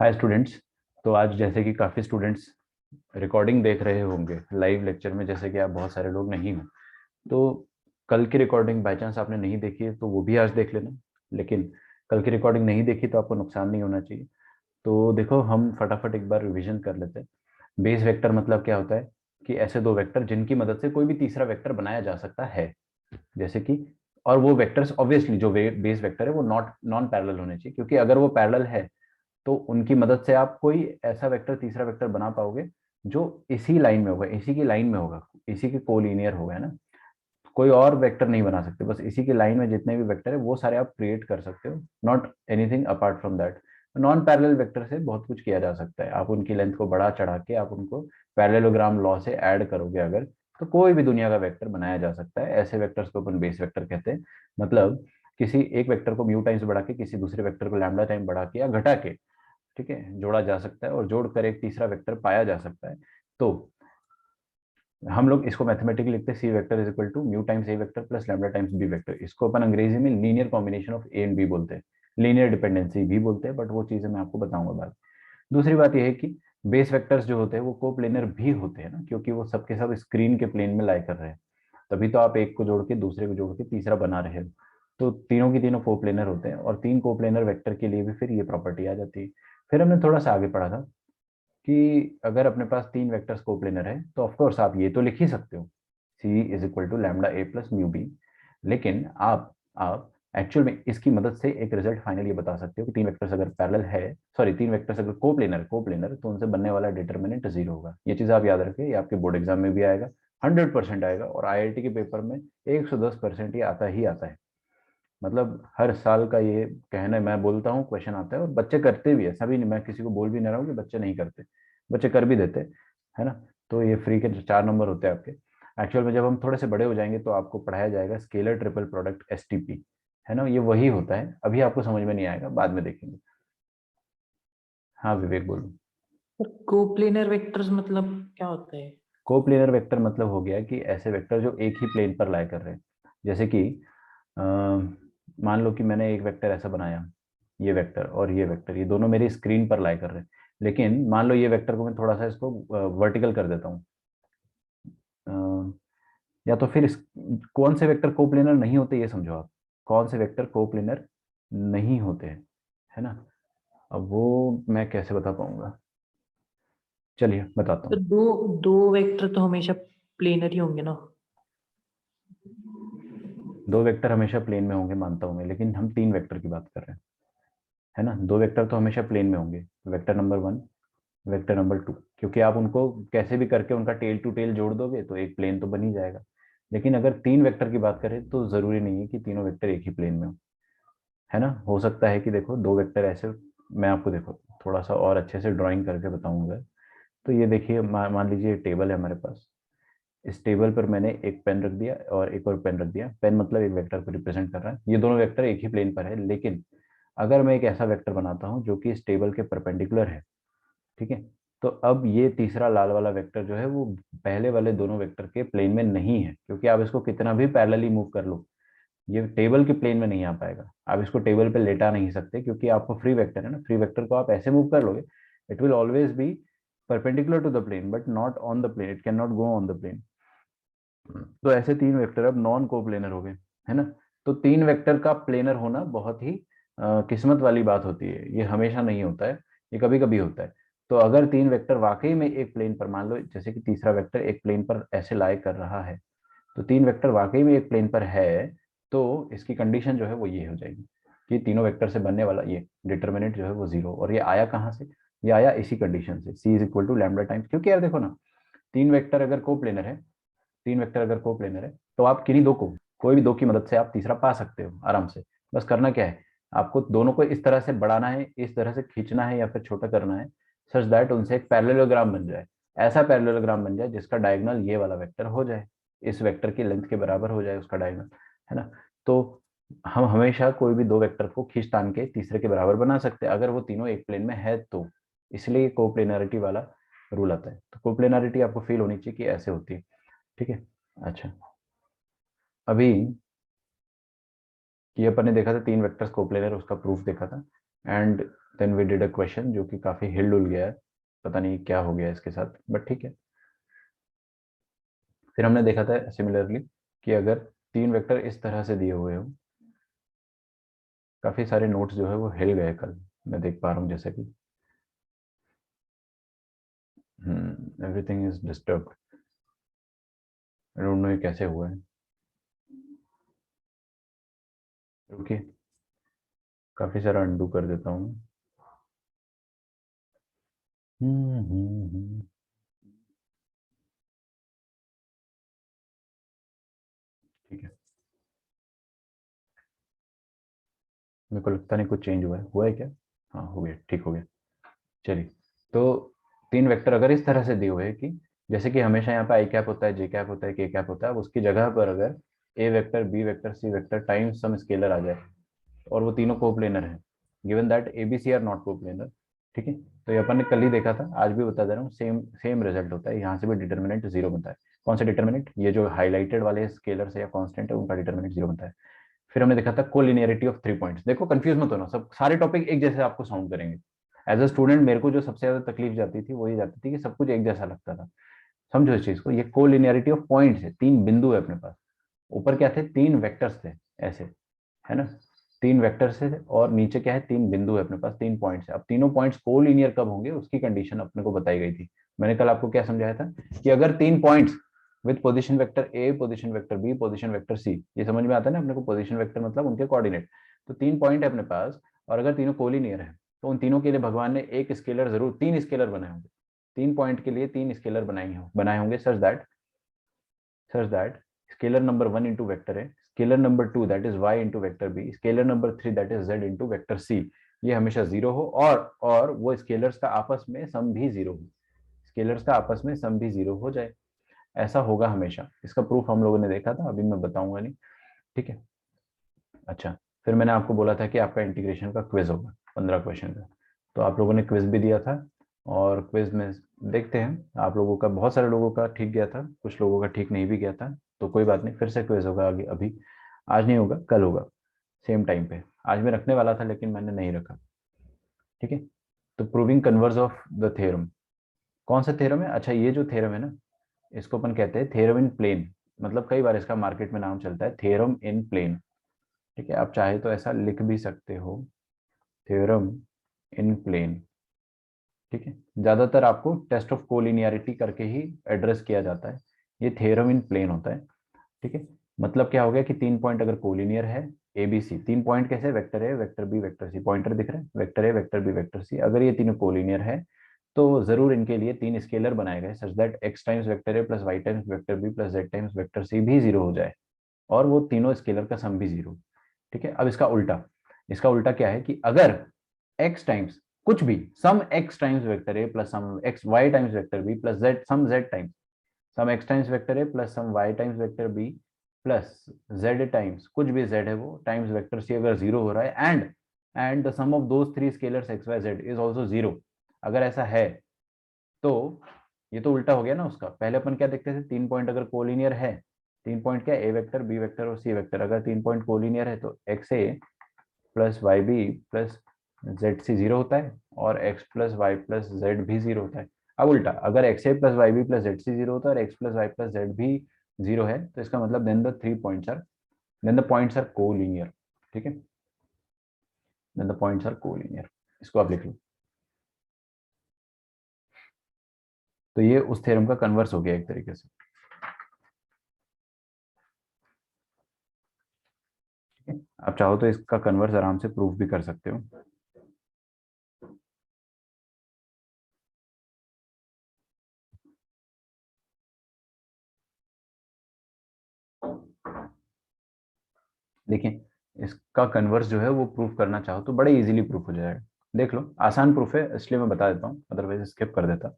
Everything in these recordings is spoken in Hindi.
Hi students. तो आज जैसे कि काफ़ी स्टूडेंट्स रिकॉर्डिंग देख रहे होंगे लाइव लेक्चर में, जैसे कि आप बहुत सारे लोग नहीं हो, तो कल की रिकॉर्डिंग बाई चांस आपने नहीं देखी है तो वो भी आज देख लेना। लेकिन कल की रिकॉर्डिंग नहीं देखी तो आपको नुकसान नहीं होना चाहिए। तो देखो, हम फटाफट एक बार रिवीजन कर लेते हैं। बेस वेक्टर मतलब क्या होता है कि ऐसे दो वेक्टर जिनकी मदद से कोई भी तीसरा वेक्टर बनाया जा सकता है, जैसे कि, और वो वेक्टर्स ऑब्वियसली जो बेस वेक्टर है वो नॉट नॉन पैरेलल होने चाहिए, क्योंकि अगर वो पैरेलल है तो उनकी मदद से आप कोई ऐसा वेक्टर तीसरा वेक्टर बना पाओगे जो इसी लाइन में होगा, इसी की लाइन में होगा, इसी के कोलिनियर होगा, है ना। कोई और वेक्टर नहीं बना सकते, बस इसी की लाइन में जितने भी वेक्टर है वो सारे आप क्रिएट कर सकते हो, not anything apart from that. Non parallel vector से बहुत कुछ किया जा सकता है। आप उनकी लेंथ को बढ़ा चढ़ा के आप उनको पैरेललोग्राम लॉ से ऐड करोगे अगर, तो कोई भी दुनिया का वेक्टर बनाया जा सकता है। ऐसे वेक्टर्स को अपन बेस वेक्टर कहते हैं। मतलब किसी एक वेक्टर को म्यू टाइम्स बढ़ा के किसी दूसरे वेक्टर को लैम्डा टाइम बढ़ा के या घटा के, ठीक है, जोड़ा जा सकता है और जोड़कर एक तीसरा वेक्टर पाया जा सकता है। तो हम लोग इसको मैथमेटिकली लिखते हैं C vector is equal to mu times A vector plus lambda times B vector. इसको अपन अंग्रेजी में linear combination of A and B बोलते हैं, लीनियर डिपेंडेंसी भी बोलते हैं, बट वो चीजें मैं आपको बताऊंगा बाद। दूसरी बात यह है कि बेस वेक्टर्स जो होते हैं वो कोप्लेनर भी होते हैं ना, क्योंकि वो सबके सब स्क्रीन के प्लेन में लाई कर रहे हैं। तभी तो आप एक को जोड़ के दूसरे को जोड़ के तीसरा बना रहे हो। तो तीनों की तीनों कोप्लेनर होते हैं, और तीन कोप्लेनर वेक्टर के लिए भी फिर ये प्रॉपर्टी आ जाती है। फिर हमने थोड़ा सा आगे पढ़ा था कि अगर अपने पास तीन वेक्टर्स कोप्लेनर है तो ऑफकोर्स आप ये तो लिख ही सकते हो, C is equal to lambda A plus mu B. लेकिन आप एक्चुअल में इसकी मदद से एक रिजल्ट फाइनल ये बता सकते हो कि तीन वेक्टर्स अगर पैरेलल है, सॉरी, तीन वेक्टर्स अगर कोप्लेनर कोप्लेनर तो उनसे बनने वाला डिटर्मिनेंट जीरो होगा। ये चीज आप याद रखें, ये आपके बोर्ड एग्जाम में भी आएगा, 100% आएगा, और आईआईटी के पेपर में 110% ये आता ही आता है। मतलब हर साल का ये कहना है, मैं बोलता हूँ क्वेश्चन आता है और बच्चे करते भी है। ऐसा भी नहीं, मैं किसी को बोल भी नहीं रहा हूँ कि बच्चे नहीं करते, बच्चे कर भी देते, है ना। तो ये फ्री के 4 नंबर होते हैं आपके। एक्चुअल में जब हम थोड़े से बड़े हो जाएंगे तो आपको पढ़ाया जाएगा स्केलर ट्रिपल प्रोडक्ट एसटीपी, है ना। ये वही होता है, अभी आपको समझ में नहीं आएगा, बाद में देखेंगे। हाँ विवेक बोलो। कोप्लेनर वेक्टर्स मतलब क्या होता है? कोप्लेनर वेक्टर मतलब हो गया कि ऐसे वेक्टर जो एक ही प्लेन पर लाई कर रहे हैं। जैसे कि अ, मान लो कि मैंने एक वेक्टर ऐसा बनाया, ये वेक्टर और ये वेक्टर, ये दोनों मेरी स्क्रीन पर लाई कर रहे हैं। लेकिन मान लो ये वेक्टर को मैं थोड़ा सा इसको वर्टिकल कर देता हूँ, या तो फिर कौन से वेक्टर कोप्लेनर नहीं होते ये समझो आप। कौन से वेक्टर कोप्लेनर नहीं होते हैं, है ना। अब वो मैं कैसे बता पाऊंगा, चलिए बताता तो हूँ। दो दो वेक्टर तो हमेशा प्लेनर ही होंगे ना? दो वेक्टर हमेशा प्लेन में होंगे मानता हूँ मैं, लेकिन हम तीन वेक्टर की बात कर रहे हैं, है ना। दो वेक्टर तो हमेशा प्लेन में होंगे, vector number one, vector number two, क्योंकि आप उनको कैसे भी करके उनका टेल टू टेल जोड़ दोगे तो एक प्लेन तो बन ही जाएगा। लेकिन अगर तीन वेक्टर की बात करें तो जरूरी नहीं है कि तीनों वेक्टर एक ही प्लेन में हो, है ना। हो सकता है कि देखो दो वेक्टर ऐसे, मैं आपको देखो थोड़ा सा और अच्छे से ड्राइंग करके बताऊंगा। तो ये देखिए, मान लीजिए टेबल है हमारे पास। इस टेबल पर मैंने एक पेन रख दिया और एक और पेन रख दिया। पेन मतलब एक वेक्टर को रिप्रेजेंट कर रहा है, ये दोनों वेक्टर एक ही प्लेन पर है। लेकिन अगर मैं एक ऐसा वेक्टर बनाता हूँ जो कि इस टेबल के परपेंडिकुलर है, ठीक है, तो अब ये तीसरा लाल वाला वेक्टर जो है वो पहले वाले दोनों वेक्टर के प्लेन में नहीं है, क्योंकि आप इसको कितना भी पैरेलली मूव कर लो ये टेबल के प्लेन में नहीं आ पाएगा। आप इसको टेबल पे लेटा नहीं सकते, क्योंकि आपको फ्री वेक्टर है ना, फ्री वेक्टर को आप ऐसे मूव कर लोगे, it will always be perpendicular to the plane but not on the plane, it can not go on the plane. तो ऐसे तीन वेक्टर अब नॉन कोप्लेनर हो गए, है ना। तो तीन वेक्टर का प्लेनर होना बहुत ही किस्मत वाली बात होती है, ये हमेशा नहीं होता है, ये कभी कभी होता है। तो अगर तीन वेक्टर वाकई में एक प्लेन पर, मान लो जैसे कि तीसरा वेक्टर एक प्लेन पर ऐसे लाई कर रहा है, तो तीन वेक्टर वाकई में एक प्लेन पर है, तो इसकी कंडीशन जो है वो ये हो जाएगी कि तीनों वेक्टर से बनने वाला ये डिटर्मिनेंट जो है वो जीरो। और ये आया कहाँ से, ये आया इसी कंडीशन से, C is equal to lambda times. क्योंकि यार देखो ना, तीन वेक्टर अगर कोप्लेनर है, तीन वेक्टर अगर कोप्लेनर है तो आप किन्हीं दो को, कोई भी दो की मदद से आप तीसरा पा सकते हो आराम से। बस करना क्या है, आपको दोनों को इस तरह से बढ़ाना है, इस तरह से खींचना है या फिर छोटा करना है, सच दैट उनसे एक पैरेललोग्राम बन जाए। ऐसा पैरेललोग्राम बन जाए जिसका डायगोनल ये वाला वेक्टर हो जाए, इस वेक्टर की लेंथ के बराबर हो जाए उसका डायगोनल, है ना। तो हम हमेशा कोई भी दो वेक्टर को खींच तान के तीसरे के बराबर बना सकते हैं अगर वो तीनों एक प्लेन में है तो। इसलिए कोप्लेनारिटी वाला रूल आता है। तो कोप्लेनारिटी आपको फील होनी चाहिए कि ऐसे होती है, ठीक है। अच्छा, अभी ये अपन ने देखा था तीन वेक्टर्स कोप्लेनर, उसका प्रूफ देखा था। And then we did a question जो कि काफी हिल डुल गया है, पता नहीं क्या हो गया इसके साथ, बट ठीक है। फिर हमने देखा था सिमिलरली कि अगर तीन वेक्टर इस तरह से दिए हुए हो, काफी सारे नोट्स जो है वो हिल गए कल, मैं देख पा रहा हूँ जैसे कि everything is disturb, I don't no ये कैसे हुआ है। रुकिए, काफी सारा अंडू कर देता हूँ। हम्म। ठीक है, मेरे को लगता नहीं कुछ चेंज हुआ है क्या? हाँ हो गया, ठीक हो गया। चलिए, तो तीन वेक्टर अगर इस तरह से दिए हुए हैं कि जैसे कि हमेशा यहाँ पे आई कैप होता है, जे कैप होता है, के कैप होता है, अब उसकी जगह पर अगर A vector, B vector, C vector times some scalar आ जाए और वो तीनों कोप्लेनर हैं, given that A B C are not coplanar, ठीक है। तो ये अपन ने कल ही देखा था, आज भी बता दे रहा हूँ, सेम सेम रिजल्ट होता है, यहाँ से भी डिटर्मिनेंट जीरो बनता है। कौन सा डिटर्मिनेंट? ये जो हाईलाइटेड वाले स्केलर है या कॉन्स्टेंट है, उनका डिटर्मिनेंट जीरो बनता है। फिर हमने देखा था कोलिनियरिटी ऑफ 3 पॉइंट्स। देखो कंफ्यूज मत होना, सब सारे टॉपिक एक जैसे आपको साउंड करेंगे। एज अ स्टूडेंट मेरे को जो सबसे ज्यादा तकलीफ जाती थी वही जाती थी कि सब कुछ एक जैसा लगता था। समझो इस चीज को, ये कोलिनियरिटी ऑफ पॉइंट्स है, तीन बिंदु है अपने पास। ऊपर क्या थे? तीन वेक्टर्स थे ऐसे, है ना, तीन वेक्टर्स है, और नीचे क्या है? तीन बिंदु है अपने पास, तीन पॉइंट्स है। अब तीनों पॉइंट्स कोलिनियर कब होंगे उसकी कंडीशन अपने को बताई गई थी। मैंने कल आपको क्या समझाया था कि अगर तीन points with position vector A, position vector B, position vector सी, ये समझ में आता है ना अपने को, पोजीशन वेक्टर मतलब उनके कोऑर्डिनेट। तो तीन पॉइंट है अपने पास, और अगर तीनों कोलिनियर है तो उन तीनों के लिए भगवान ने एक स्केलर जरूर, तीन स्केलर बनाए होंगे। तीन पॉइंट के लिए तीन स्केलर बनाए होंगे such that scalar number 1 into vector a, scalar number 2 that is y into vector b, scalar number 3 that is z into vector c, ये हमेशा जीरो हो, और वो स्केलर्स का आपस में सम भी जीरो हो, स्केलर्स का आपस में सम भी जीरो हो जाए, ऐसा होगा हमेशा। इसका प्रूफ हम लोगों ने देखा था, अभी मैं बताऊंगा नहीं, ठीक है। अच्छा, फिर मैंने आपको बोला था कि आपका इंटीग्रेशन का क्विज होगा 15 क्वेश्चन का, तो आप लोगों ने क्विज भी दिया था, और क्विज में देखते हैं आप लोगों का, बहुत सारे लोगों का ठीक गया था, कुछ लोगों का ठीक नहीं भी गया था, तो कोई बात नहीं, फिर से क्विज होगा आगे, अभी आज नहीं होगा, कल होगा सेम टाइम पे। आज मैं रखने वाला था लेकिन मैंने नहीं रखा, ठीक है। तो proving converse of the theorem, कौन सा थ्योरम है? अच्छा, ये जो थ्योरम है ना, इसको अपन कहते हैं थ्योरम इन प्लेन, मतलब कई बार इसका मार्केट में नाम चलता है थ्योरम इन प्लेन, ठीक है। आप चाहे तो ऐसा लिख भी सकते हो, थ्योरम इन प्लेन, ठीक है। ज्यादातर आपको टेस्ट ऑफ कोलिनियरिटी करके ही एड्रेस किया जाता है, ये थ्योरम इन प्लेन होता है, ठीक है। मतलब क्या हो गया कि तीन पॉइंट अगर कोलिनियर है, ए बी सी, तीन पॉइंट कैसे? वेक्टर ए vector B vector C, pointer दिख रहा है, वेक्टर ए वेक्टर बी वेक्टर सी, अगर ये तीनों कोलिनियर है तो जरूर इनके लिए तीन स्केलर बनाए गए such that X times vector A plus Y times vector B plus Z times vector C भी जीरो हो जाए, और वो तीनों स्केलर का सम भी जीरो, ठीक है। अब इसका उल्टा, इसका उल्टा क्या है कि अगर x टाइम्स कुछ भी, some x times vector A plus some x y times vector B plus z, some z times some x times vector A plus some y times vector B plus z times कुछ भी z है वो टाइम्स वेक्टर सी अगर जीरो हो रहा है, and the sum of those three scalars x y z is also zero, अगर ऐसा है तो ये तो उल्टा हो गया ना उसका। पहले अपन क्या देखते थे? तीन पॉइंट अगर कोलिनियर है, तीन पॉइंट क्या? ए वेक्टर बी वेक्टर और सी वेक्टर, अगर तीन पॉइंट कोलिनियर है तो एक्स ए plus Y B plus Z C zero होता है, और x plus Y plus Z भी जीरो होता है। अब उल्टा, अगर एक्स ए plus Y B plus Z C zero होता है और x plus Y plus Z भी जीरो है, तो इसका मतलब then the points are collinear, ठीक है, then the points are collinear, इसको आप लिख लो। तो ये उस थ्योरम का कन्वर्स हो गया एक तरीके से, ठीक है? आप चाहो तो इसका कन्वर्स आराम से प्रूफ भी कर सकते हो। देखिए, इसका कन्वर्स जो है वो प्रूफ करना चाहो तो बड़े इजीली प्रूफ हो जाएगा। देख लो, आसान प्रूफ है इसलिए मैं बता देता हूँ, अदरवाइज स्किप कर देता।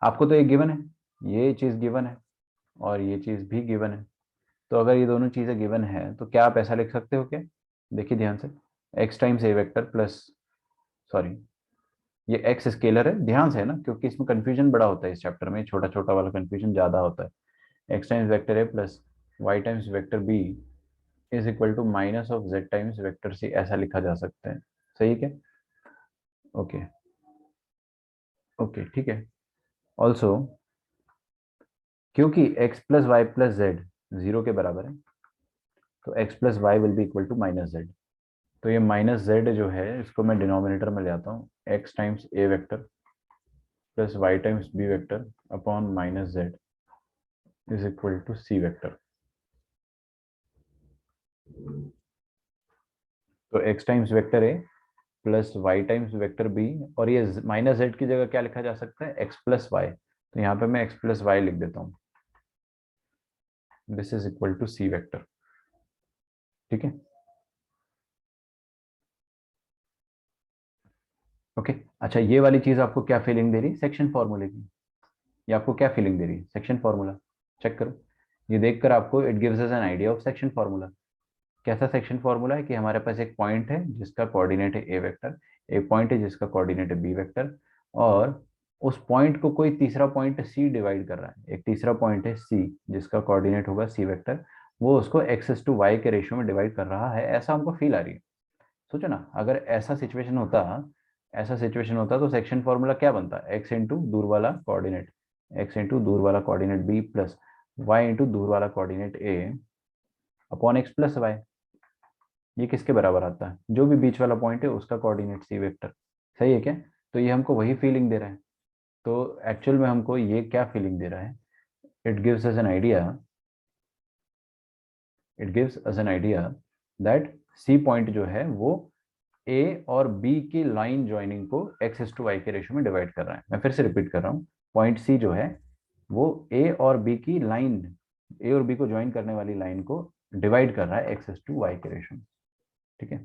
आपको तो एक गिवन है, ये चीज गिवन है, और ये चीज भी गिवन है। तो अगर ये दोनों चीजें गिवन है तो क्या आप ऐसा लिख सकते हो क्या? देखिए ध्यान से, एक्स टाइम्स ए वेक्टर प्लस, सॉरी, ये एक्स स्केलर है, ध्यान से है ना, क्योंकि इसमें कंफ्यूजन बड़ा होता है, इस चैप्टर में छोटा छोटा वाला कंफ्यूजन ज्यादा होता है। X times vector A plus Y times vector B is equal to minus of Z times vector C, ऐसा लिखा जा सकता है, सही है क्या? ओके ओके ठीक है। ऑल्सो क्योंकि x plus Y plus Z zero के बराबर है, तो x plus Y will be equal to minus Z. तो ये माइनस जेड जो है इसको मैं डिनोमिनेटर में ले आता हूँ, x times a vector plus Y times b vector upon minus Z is equal to c vector. तो x times vector a plus Y times vector b, और ये माइनस जेड की जगह क्या लिखा जा सकता है, x प्लस वाई। तो यहाँ पे मैं x प्लस वाई लिख देता हूँ, this is equal to c vector. ठीक है ओके। अच्छा ये वाली चीज आपको क्या फीलिंग दे रही है सेक्शन फॉर्मूले की? ये आपको क्या फीलिंग दे रही है सेक्शन फॉर्मूला? चेक करो, ये देखकर आपको it gives us an idea of section formula. कैसा सेक्शन फॉर्मूला है कि हमारे पास एक पॉइंट है जिसका कोऑर्डिनेट है ए वेक्टर, एक पॉइंट है जिसका कोऑर्डिनेट है बी वेक्टर, और उस पॉइंट को कोई तीसरा पॉइंट सी डिवाइड कर रहा है। एक तीसरा पॉइंट है सी जिसका कोऑर्डिनेट होगा सी वेक्टर, वो उसको एक्स टू वाई के रेशियो में डिवाइड कर रहा है, ऐसा हमको फील आ रही है। सोचो ना, अगर ऐसा सिचुएशन होता तो सेक्शन फॉर्मूला क्या बनता, एक्स इंटू दूर वाला कोऑर्डिनेट, एक्स इंटू दूर वाला coordinate B plus Y into दूर वाला coordinate A upon x plus Y. ये किसके बराबर आता है, जो भी बीच वाला पॉइंट है उसका कोऑर्डिनेट सी वेक्टर। सही है क्या? तो ये हमको वही फीलिंग दे रहा है। तो एक्चुअल में हमको ये क्या फीलिंग दे रहा है, it gives us an idea, it gives us an idea that C point जो है वो ए और बी की लाइन ज्वाइनिंग को एक्स टू वाई के रेशियो में डिवाइड कर रहा है। मैं फिर से रिपीट कर रहा हूँ, पॉइंट सी जो है वो ए और बी की लाइन, ए और बी को ज्वाइन करने वाली लाइन को डिवाइड कर रहा है एक्स टू वाई के रेशियो में। ठीक है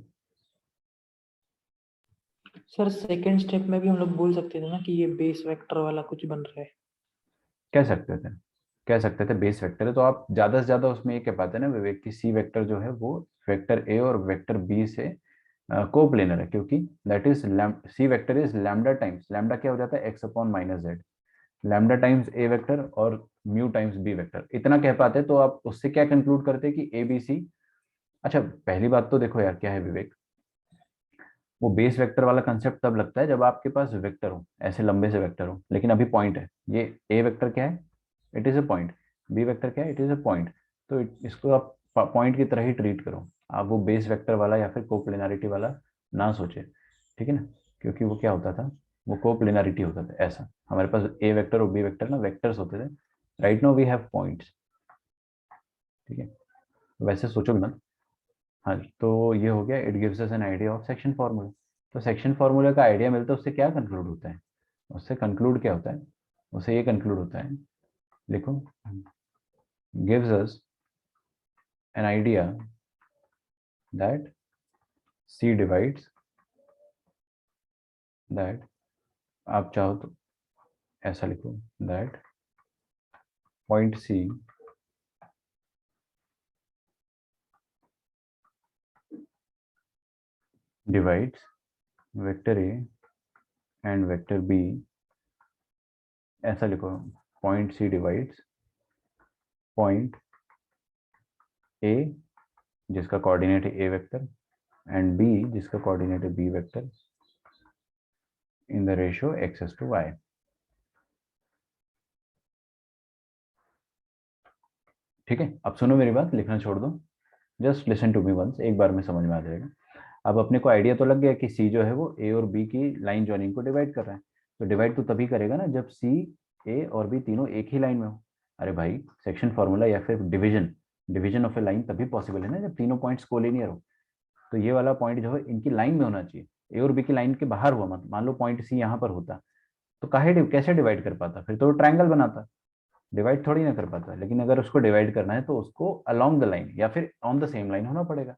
सर सेकंड स्टेप में भी हम लोग बोल सकते थे ना कि ये बेस वेक्टर वाला कुछ बन रहा है। कह सकते थे, कह सकते थे बेस वेक्टर है, तो आप ज्यादा से ज्यादा उसमें ये कह पाते हैं ना विवेक की सी वेक्टर जो है वो वेक्टर ए और वेक्टर बी से कोप्लेनर है, क्योंकि that is C vector is lambda times, lambda क्या हो जाता है X upon minus Z, lambda times ए वेक्टर और म्यू टाइम्स बी वेक्टर। इतना कह पाते तो आप उससे क्या कंक्लूड करते कि ए बी सी। अच्छा पहली बात तो देखो यार क्या है विवेक, वो बेस वेक्टर वाला कंसेप्ट तब लगता है जब आपके पास वेक्टर हो, ऐसे लंबे से वेक्टर हो, लेकिन अभी पॉइंट है। ये ए वेक्टर क्या है, it is a point, B vector क्या है, इट इज अ पॉइंट। तो इसको आप पॉइंट की तरह ही ट्रीट करो, आप वो बेस वेक्टर वाला या फिर कोप्लेनारिटी वाला ना सोचे। ठीक है ना, क्योंकि वो क्या होता था, वो कोप्लेनारिटी होता था। ऐसा हमारे पास ए वेक्टर और बी वेक्टर ना वेक्टर्स होते थे, right now we have points. ठीक है, वैसे सोचो मत। हाँ तो ये हो गया, it gives us an idea of section formula. तो सेक्शन फॉर्मूला का आइडिया मिलता है, उससे क्या कंक्लूड होता है, उससे कंक्लूड क्या होता है, उससे ये कंक्लूड होता है, लिखो, gives us an idea that C divides, that आप चाहो तो ऐसा लिखो, that point C divides vector A and vector B. ऐसा लिखो, point C divides point A जिसका कोऑर्डिनेट है ए वेक्टर एंड बी जिसका कोऑर्डिनेट है B vector in the ratio X to Y. ठीक है, अब सुनो मेरी बात, लिखना छोड़ दो, just listen to me once, एक बार में समझ में आ जाएगा। अब अपने को आइडिया तो लग गया कि सी जो है वो ए और बी की लाइन जॉइनिंग को डिवाइड कर रहा है। तो डिवाइड तो तभी करेगा ना जब सी ए और बी तीनों एक ही लाइन में हो। अरे भाई सेक्शन फॉर्मूला या फिर division, division of A line तभी पॉसिबल है ना जब तीनों पॉइंट्स कोलिनियर हो। तो ये वाला पॉइंट जो है इनकी लाइन में होना चाहिए, ए और बी की लाइन के बाहर हुआ मत, मान लो पॉइंट सी यहाँ पर होता तो काहे कैसे डिवाइड कर पाता, फिर तो ट्रायंगल बनाता, डिवाइड थोड़ी ना कर पाता। लेकिन अगर उसको डिवाइड करना है तो उसको अलोंग द लाइन या फिर ऑन द सेम लाइन होना पड़ेगा।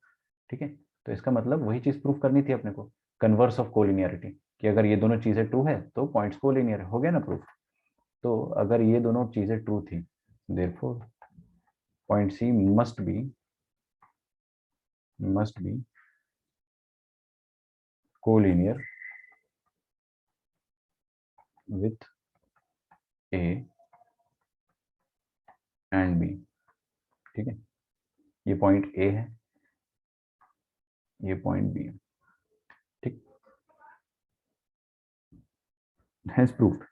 ठीक है, तो इसका मतलब वही चीज प्रूफ करनी थी अपने को, कन्वर्स ऑफ कोलिनियरिटी, कि अगर ये दोनों चीजें ट्रू है तो पॉइंट्स कोलिनियर हो गया ना प्रूफ। तो अगर ये दोनों चीजें ट्रू थी, therefore point C must be collinear with A and B. ठीक है, ये पॉइंट ए है, ये पॉइंट बी है। ठीक, हैंस प्रूव्ड।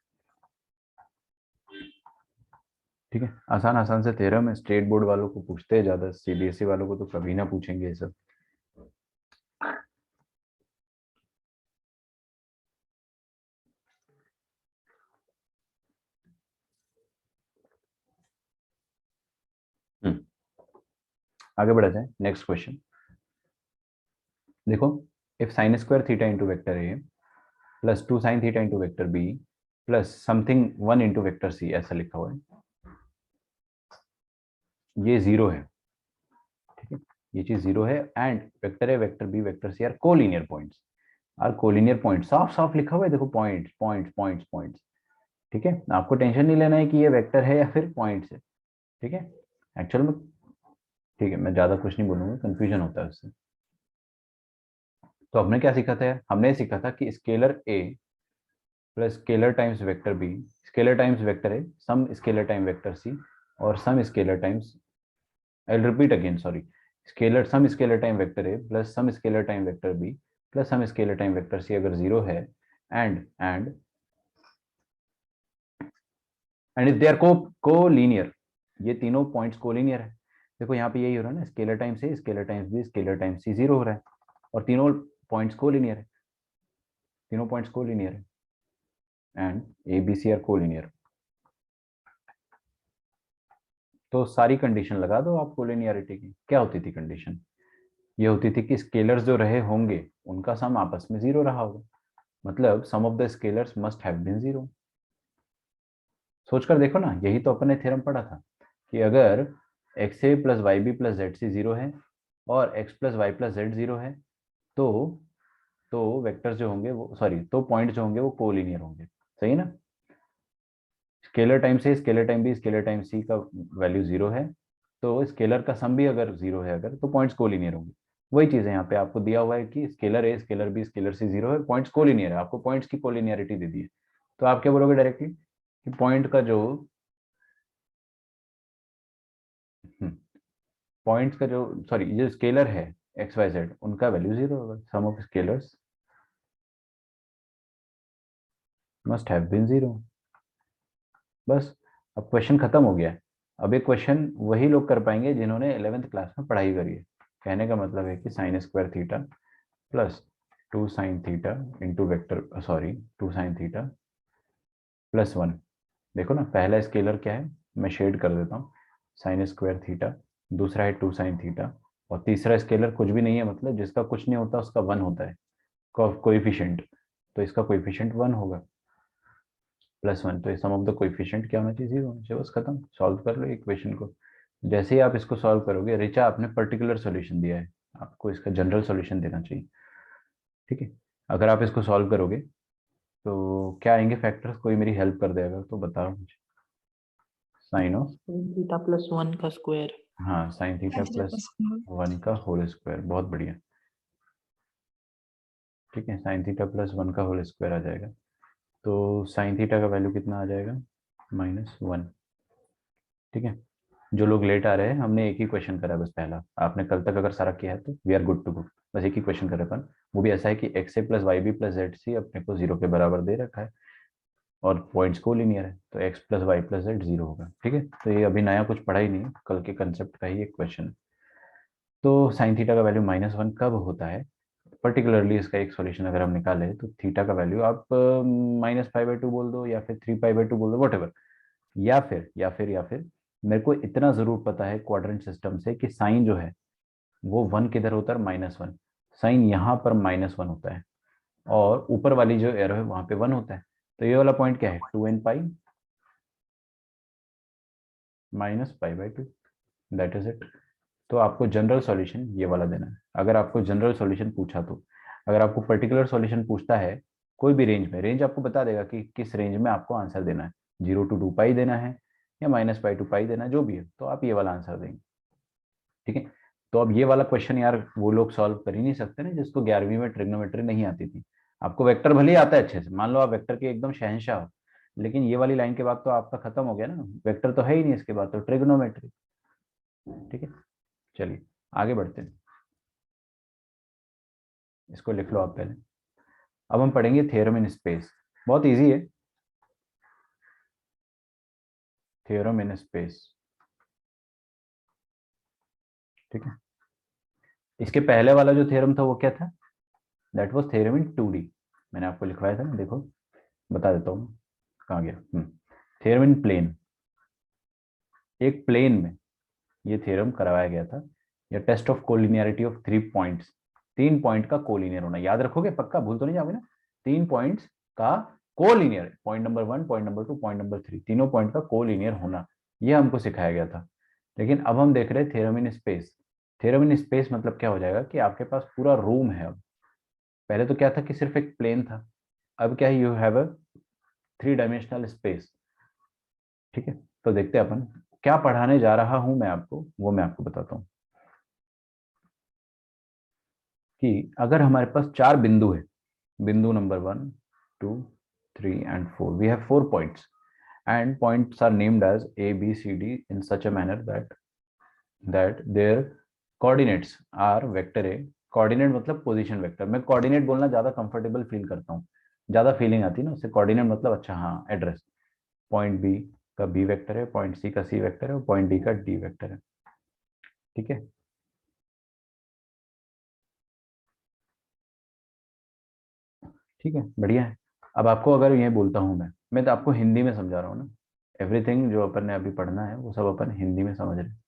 ठीक है, आसान आसान से थ्योरम है, स्टेट बोर्ड वालों को पूछते हैं ज्यादा, सीबीएसई वालों को तो कभी ना पूछेंगे ये सब। आगे बढ़ा जाए, नेक्स्ट क्वेश्चन देखो। If sine square theta into vector A plus 2 sine theta into vector B plus something 1 into vector C, ऐसा लिखा हुआ है, ये जीरो है। ठीक है, ये चीज जीरो है and vector A vector B vector C are collinear points. Are collinear point, साफ साफ लिखा हुआ है देखो, पॉइंट्स पॉइंट्स पॉइंट्स पॉइंट्स। ठीक है, आपको टेंशन नहीं लेना है कि ये वेक्टर है या फिर पॉइंट्स है। ठीक है, एक्चुअल में, ठीक है मैं ज्यादा कुछ नहीं बोलूंगा, कंफ्यूजन होता है उससे। तो हमने क्या सीखा था यार, हमने सीखा था कि scalar A plus scalar times vector B, scalar times vector A, some scalar time vector C, और some scalar times, I will repeat again sorry, scalar some scalar time vector A plus some scalar time vector B plus some scalar time vector C अगर जीरो है, and if they are collinear, ये तीनों पॉइंट्स कोलिनियर है। देखो यहाँ पे यही हो रहा है ना, स्केलर टाइम्स ए scalar times B scalar times C zero हो रहा है, और तीनों पॉइंट्स कोलिनियर है, तीनों पॉइंट्स कोलिनियर है, and A B C are collinear. तो सारी कंडीशन लगा दो आप कोलिनियरिटी की। क्या होती थी कंडीशन, ये होती थी कि स्केलर्स जो रहे होंगे उनका सम आपस में जीरो रहा होगा, मतलब sum of the scalars must have been zero. सोचकर देखो ना, यही तो अपन ने थ्योरम पढ़ा था कि अगर एक्स ए plus Y B plus Z C zero है और x plus Y plus Z zero है, तो वेक्टर्स जो होंगे वो, सॉरी, तो पॉइंट जो होंगे वो कोलिनियर होंगे। सही है ना, स्केलर टाइम से scalar time b scalar time c का वैल्यू जीरो है, तो स्केलर का सम भी अगर जीरो है अगर, तो पॉइंट्स कोलिनियर होंगे। वही चीज है यहाँ पे, आपको दिया हुआ है कि स्केलर ए scalar B scalar C zero है, पॉइंट्स कोलिनियर है, आपको पॉइंट्स की कोलिनियरिटी दे दी है। तो आप क्या बोलोगे डायरेक्टली कि पॉइंट का जो, पॉइंट्स का जो, सॉरी, जो स्केलर है एक्स वाई जेड, उनका वैल्यू जीरो होगा, sum of scalars must have been zero. बस, अब क्वेश्चन खत्म हो गया है। अब एक क्वेश्चन वही लोग कर पाएंगे जिन्होंने 11th क्लास में पढ़ाई करी है। कहने का मतलब है कि sign square theta plus 2 sine theta into vector, sorry, 2 sine theta plus 1। देखो ना, पहला स्केलर क्या है, मैं शेड कर देता हूँ, साइन स्क्वायर थीटा, दूसरा है 2 साइन थीटा, और तीसरा स्केलर कुछ भी नहीं है, मतलब जिसका कुछ नहीं होता उसका वन होता है, कोएफिशिएंट, तो इसका कोएफिशिएंट वन होगा, प्लस वन, तो सम ऑफ द कोएफिशिएंट क्या होना चाहिए, जीरो होना चाहिए। बस खत्म, सॉल्व कर लो इक्वेशन को। जैसे ही आप इसको सॉल्व करोगे, रिचा आपने पर्टिकुलर सॉल्यूशन दिया है, आपको इसका जनरल सॉल्यूशन देना चाहिए। ठीक है, अगर आप इसको सॉल्व करोगे तो क्या आएंगे फैक्टर्स, कोई मेरी हेल्प कर देगा तो बताओ मुझे। साइन ऑफ, थीटा प्लस 1 का स्क्वायर। हाँ, साइन थीटा प्लस वन का होल स्क्वायर, बहुत बढ़िया। ठीक है, साइन थीटा प्लस वन का होल स्क्वायर आ जाएगा, तो साइन थीटा का वैल्यू कितना आ जाएगा, -1। ठीक है, जो लोग लेट आ रहे हैं, हमने एक ही क्वेश्चन करा है बस पहला, आपने कल तक अगर सारा किया है तो we are good to go. बस एक ही क्वेश्चन करे अपन, वो भी ऐसा है कि एक्स ए plus Y B plus Z c अपने को जीरो के बराबर दे रखा है, और पॉइंट्स को लीनियर है, तो X plus Y plus Z zero होगा। ठीक है, तो ये अभी नया कुछ पढ़ा ही नहीं है, कल के कंसेप्ट का ही एक क्वेश्चन है। तो साइन थीटा का वैल्यू -1 कब होता है, पर्टिकुलरली इसका एक सॉल्यूशन अगर हम निकाले, तो थीटा का वैल्यू आप -π/2 बोल दो या फिर 3π/2 बोल दो, वट, या फिर मेरे को इतना जरूर पता है क्वाड्रेंट सिस्टम से कि साइन जो है वो वन किधर होता है, -1, साइन यहाँ पर -1 होता है, और ऊपर वाली जो एरो है वहां पे 1 होता है। तो ये वाला पॉइंट क्या है, 2n π -π/2, दैट इज इट। तो आपको जनरल सॉल्यूशन ये वाला देना है, अगर आपको जनरल सॉल्यूशन पूछा तो। अगर आपको पर्टिकुलर सॉल्यूशन पूछता है कोई भी रेंज में, रेंज आपको बता देगा कि किस रेंज में आपको आंसर देना है, 0 to 2π देना है या -π to π देना है, जो भी है, तो आप ये वाला आंसर देंगे। ठीक है, तो अब ये वाला क्वेश्चन यार वो लोग सॉल्व कर ही नहीं सकते ना जिसको 11वीं में ट्रिग्नोमेट्री नहीं आती थी। आपको वेक्टर भले ही आता है अच्छे से, मान लो आप वेक्टर के एकदम शहंशाह हो, लेकिन ये वाली लाइन के बाद तो आपका खत्म हो गया ना, वेक्टर तो है ही नहीं, इसके बाद तो ट्रिग्नोमेट्री। ठीक है, चलिए आगे बढ़ते हैं, इसको लिख लो आप पहले। अब हम पढ़ेंगे थ्योरम इन स्पेस, बहुत इजी है, थ्योरम इन स्पेस, ठीक है। इसके पहले वाला जो थ्योरम था वो क्या था? That was theorem in 2D। मैंने आपको लिखवाया था ना, देखो बता देता हूँ कहाँ गया। थ्योरम इन प्लेन, एक प्लेन में ये थ्योरम करवाया गया था। या test of collinearity of 3 points, 3 point का कोलिनियर होना, याद रखोगे पक्का, भूल तो नहीं जाओगे ना। 3 पॉइंट्स का collinear, point number 1, point number 2, point number 3, तीनों पॉइंट का कोलिनियर होना, ये हमको सिखाया गया था। लेकिन अब हम देख रहे हैं theorem in space. Theorem in space मतलब क्या हो जाएगा कि आपके पास पूरा रूम है। अब पहले तो क्या था कि सिर्फ एक प्लेन था, अब क्या है, you have a 3 dimensional space, ठीक है। तो देखते हैं अपन क्या पढ़ाने जा रहा हूं मैं आपको, वो मैं आपको बताता हूं। कि अगर हमारे पास 4 बिंदु है, बिंदु number 1, 2, 3 and 4, we have 4 points and points are named as A, B, C, D in such a manner that their coordinates are vector A। Coordinate मतलब पोजीशन वेक्टर, मैं कोऑर्डिनेट बोलना ज्यादा कंफर्टेबल फील करता हूँ, ज्यादा फीलिंग आती है ना उससे। कोऑर्डिनेट मतलब अच्छा हाँ एड्रेस, पॉइंट बी का बी वेक्टर है, पॉइंट सी का सी वेक्टर है और पॉइंट डी का डी वेक्टर है, ठीक है। ठीक है, बढ़िया है। अब आपको अगर ये बोलता हूँ मैं तो आपको हिंदी में समझा रहा हूँ ना, एवरीथिंग जो अपन ने अभी पढ़ना है वो सब अपन हिंदी में समझ रहे हैं।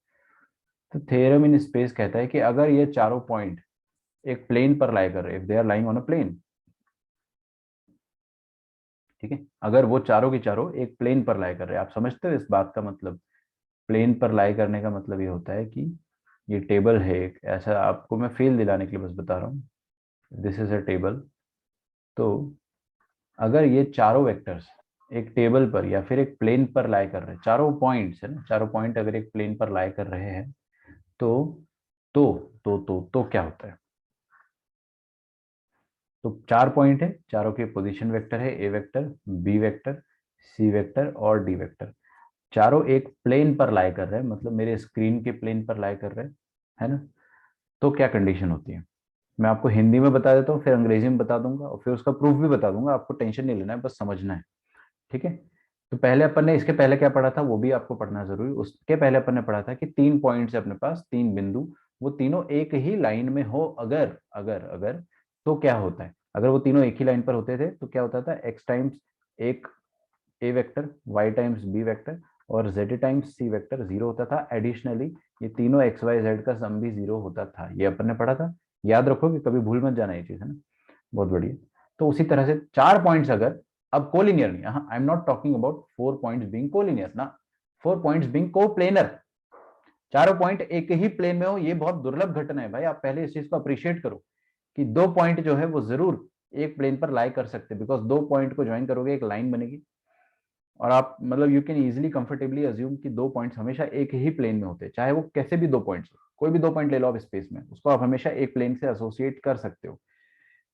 तो थ्योरम इन स्पेस कहता है कि अगर ये चारों पॉइंट एक प्लेन पर लाई कर रहे, if they are lying on a plane, ठीक है, अगर वो चारों के चारों एक प्लेन पर लाई कर रहे हैं, आप समझते हो इस बात का मतलब? प्लेन पर लाई करने का मतलब ये होता है कि ये टेबल है एक, ऐसा आपको मैं फील दिलाने के लिए बस बता रहा हूँ, दिस इज अ टेबल। तो अगर ये चारों वेक्टर्स एक टेबल पर या फिर एक प्लेन पर लाई कर रहे हैं, चारों पॉइंट्स है ना, चारों पॉइंट अगर एक प्लेन पर लाई कर रहे हैं, तो तो तो क्या होता है? तो 4 पॉइंट है, चारों के पोजीशन वेक्टर है, A vector, B vector, C vector और डी वेक्टर। चारों एक प्लेन पर लाई कर रहे हैं, मतलब मेरे स्क्रीन के प्लेन पर लाई कर रहे हैं, है ना। तो क्या कंडीशन होती है, मैं आपको हिंदी में बता देता हूँ, फिर अंग्रेजी में बता दूंगा और फिर उसका प्रूफ भी बता दूंगा, आपको टेंशन नहीं लेना है, बस समझना है, ठीक है। तो पहले अपन ने इसके पहले क्या पढ़ा था वो भी आपको पढ़ना जरूरी। उसके पहले अपन ने पढ़ा था कि 3 पॉइंट्स है अपने पास, 3 बिंदु, वो तीनों एक ही लाइन में हो, अगर अगर अगर तो क्या होता है? अगर वो तीनों एक ही लाइन पर होते थे तो क्या होता था, एक्स टाइम्स एक a vector, y times B vector और जेड टाइम्स सी वेक्टर जीरो होता था। एडिशनली ये तीनों एक्स वाई जेड का सम भी जीरो होता था, ये अपन ने पढ़ा था, याद रखोगे, कभी भूल मत जाना ये चीज, है ना। बहुत बढ़िया। तो उसी तरह से 4 पॉइंट्स अगर, अब कोलिनियर नहीं, I am not talking about 4 points being collinear ना, 4 पॉइंट्स बीइंग कोप्लेनर। चारों पॉइंट एक ही प्लेन में हो, ये बहुत दुर्लभ घटना है भाई, आप पहले इस चीज को अप्रिशिएट करो कि 2 पॉइंट जो है वो जरूर एक प्लेन पर लाई कर सकते हैं, बिकॉज 2 पॉइंट को ज्वाइन करोगे एक लाइन बनेगी। और आप मतलब you can easily comfortably assume कि 2 पॉइंट्स हमेशा एक ही प्लेन में होते हैं, चाहे वो कैसे भी 2 पॉइंट्स हो, कोई भी 2 पॉइंट ले लो आप स्पेस में, उसको आप हमेशा एक प्लेन से एसोसिएट कर सकते हो।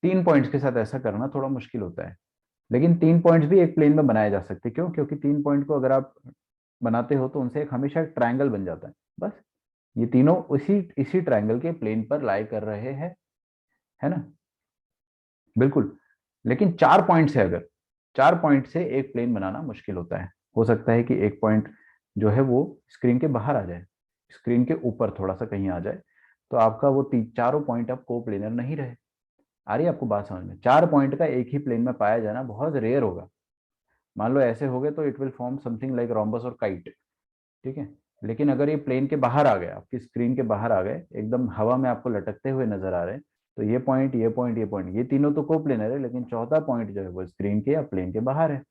3 पॉइंट्स के साथ ऐसा करना थोड़ा मुश्किल होता है, लेकिन 3 पॉइंट्स भी एक प्लेन में बनाए जा सकते हैं। क्यों? क्योंकि 3 पॉइंट को अगर आप बनाते हो तो उनसे एक हमेशा एक ट्रायंगल बन जाता है, बस। ये तीनों उसी इसी ट्रायंगल के प्लेन पर लाई कर रहे हैं, है ना, बिल्कुल। लेकिन 4 पॉइंट से अगर, 4 पॉइंट से एक प्लेन बनाना मुश्किल होता है। हो सकता है कि एक पॉइंट जो है वो स्क्रीन के बाहर आ जाए, स्क्रीन के ऊपर थोड़ा सा कहीं आ जाए, तो आपका वो चारों पॉइंट अब को प्लेनर नहीं रहे। आ रही है आपको बात समझ में? 4 पॉइंट का एक ही प्लेन में पाया जाना बहुत रेयर होगा। मान लो ऐसे हो गए तो it will form something like rhombus और काइट, ठीक है। लेकिन अगर ये प्लेन के बाहर आ गए, आपकी स्क्रीन के बाहर आ गए, एकदम हवा में आपको लटकते हुए नजर आ रहे हैं, तो ये पॉइंट, ये पॉइंट, ये पॉइंट, ये तीनों तो कोप्लेनर है, लेकिन चौथा पॉइंट जो है वो स्क्रीन के या प्लेन के बाहर है।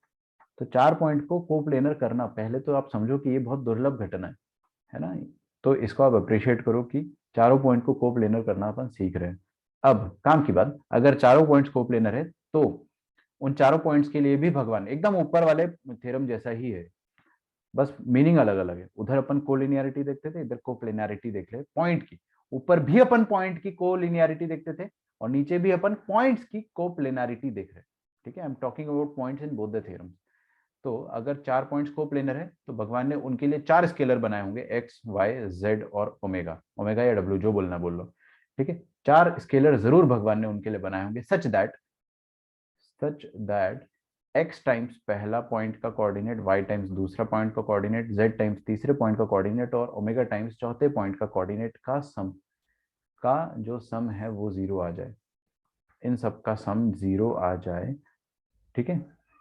तो 4 पॉइंट को कोप्लेनर करना, पहले तो आप समझो कि ये बहुत दुर्लभ घटना है ना। तो इसको आप अप्रिशिएट करो कि चारों पॉइंट को कोप्लेनर करना अपन सीख रहे हैं। अब काम की बात, अगर चारों पॉइंट्स कोप्लेनर है तो उन चारों पॉइंट्स के लिए भी भगवान एकदम ऊपर वाले थ्योरम जैसा ही है, बस मीनिंग अलग अलग है। उधर अपन कोलिनियरिटी देखते थे, इधर कोप्लेनरिटी देख रहे पॉइंट की। ऊपर भी अपन पॉइंट की कोलिनियरिटी देखते थे और नीचे भी अपन पॉइंट्स की कोप्लेनरिटी देख रहे, ठीक है। I am talking about points in both the theorems. तो अगर 4 पॉइंट्स कोप्लेनर है तो भगवान ने उनके लिए 4 स्केलर बनाए होंगे, एक्स वाई जेड और ओमेगा, ओमेगा या डब्ल्यू जो बोलना बोल लो, ठीक है। 4 स्केलर जरूर भगवान ने उनके लिए बनाए होंगे, सच दैट x टाइम्स पहला पॉइंट का कोऑर्डिनेट, y टाइम्स दूसरा पॉइंट का कोऑर्डिनेट, z टाइम्स तीसरे पॉइंट का कोऑर्डिनेट और ओमेगा टाइम्स चौथे पॉइंट का कोऑर्डिनेट का सम, का जो सम है वो जीरो आ जाए, इन सब का सम जीरो आ जाए। ठीक है,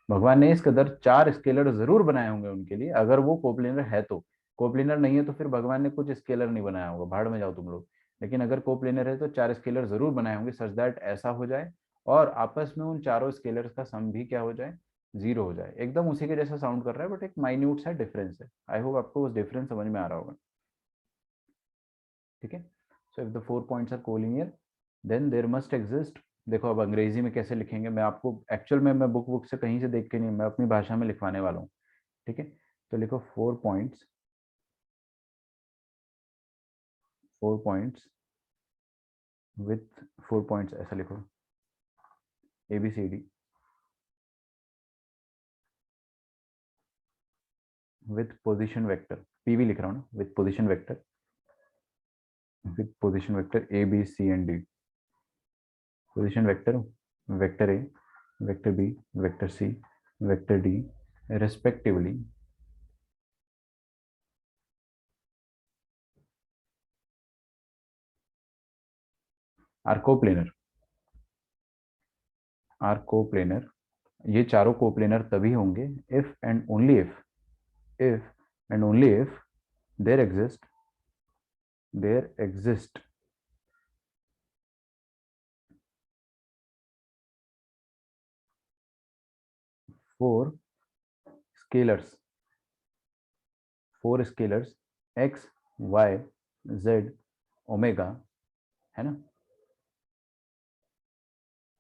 भगवान ने इस कदर चार स्केलर जरूर बनाए होंगे उनके लिए, अगर वो कोप्लेनर है तो। कोप्लेनर नहीं है तो फिर भगवान ने कुछ स्केलर नहीं बनाया होगा, भाड़ में जाओ तुम लोग। लेकिन अगर कोप्लेनर है तो चार स्केलर जरूर बनाए होंगे सच दैट ऐसा हो जाए, और आपस में उन चारों स्केलर्स का सम भी क्या हो जाए, जीरो हो जाए। एकदम उसी के जैसा साउंड कर रहा है बट एक माइन्यूट सा डिफरेंस है। आई होप आपको उस डिफरेंस समझ में आ रहा होगा। ठीक है, so if the 4 points are collinear then there must exist. देखो अब अंग्रेजी में कैसे लिखेंगे, मैं आपको एक्चुअल में मैं बुक से कहीं से देख के नहीं, मैं अपनी भाषा में लिखवाने वाला हूँ। ठीक है, तो लिखो 4 पॉइंट्स, 4 पॉइंट्स विथ 4 पॉइंट्स, ऐसा लिखो ABCD with position vector, PV लिख रहा हूँ ना, with position vector, with position vector A B C and D। Position vector, vector A, vector B, vector C, vector D respectively are coplanar, are coplanar. ये चारों कोप्लेनर तभी होंगे if and only if, if and only if there exist, there exist four scalars, four scalars x y z omega, है ना।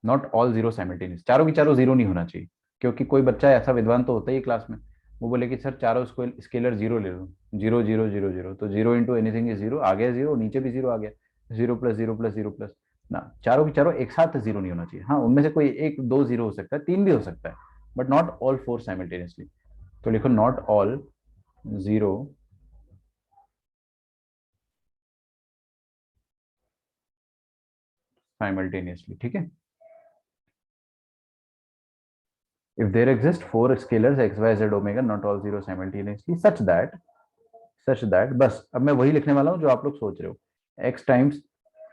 नॉट ऑल जीरो साइमल्टेनियस, चारों की चारों जीरो नहीं होना चाहिए, क्योंकि कोई बच्चा ऐसा विद्वान तो होता ही क्लास में, वो बोले कि सर चारों स्केलर जीरो ले लो, जीरो जीरो जीरो जीरो, तो zero into anything is zero, आ गया जीरो, नीचे भी जीरो आ गया, zero plus zero plus zero plus ना, चारों की चारों एक साथ जीरो नहीं होना चाहिए। हाँ, उनमें से कोई एक दो जीरो हो सकता है, तीन भी हो सकता है, but not all four simultaneously. तो लिखो नॉट ऑल जीरो साइमल्टेनियसली। ठीक है, if there exist four scalars x y z omega not all zero simultaneously such that, such that, बस अब मैं वही लिखने वाला हूँ जो आप लोग सोच रहे हो। x टाइम्स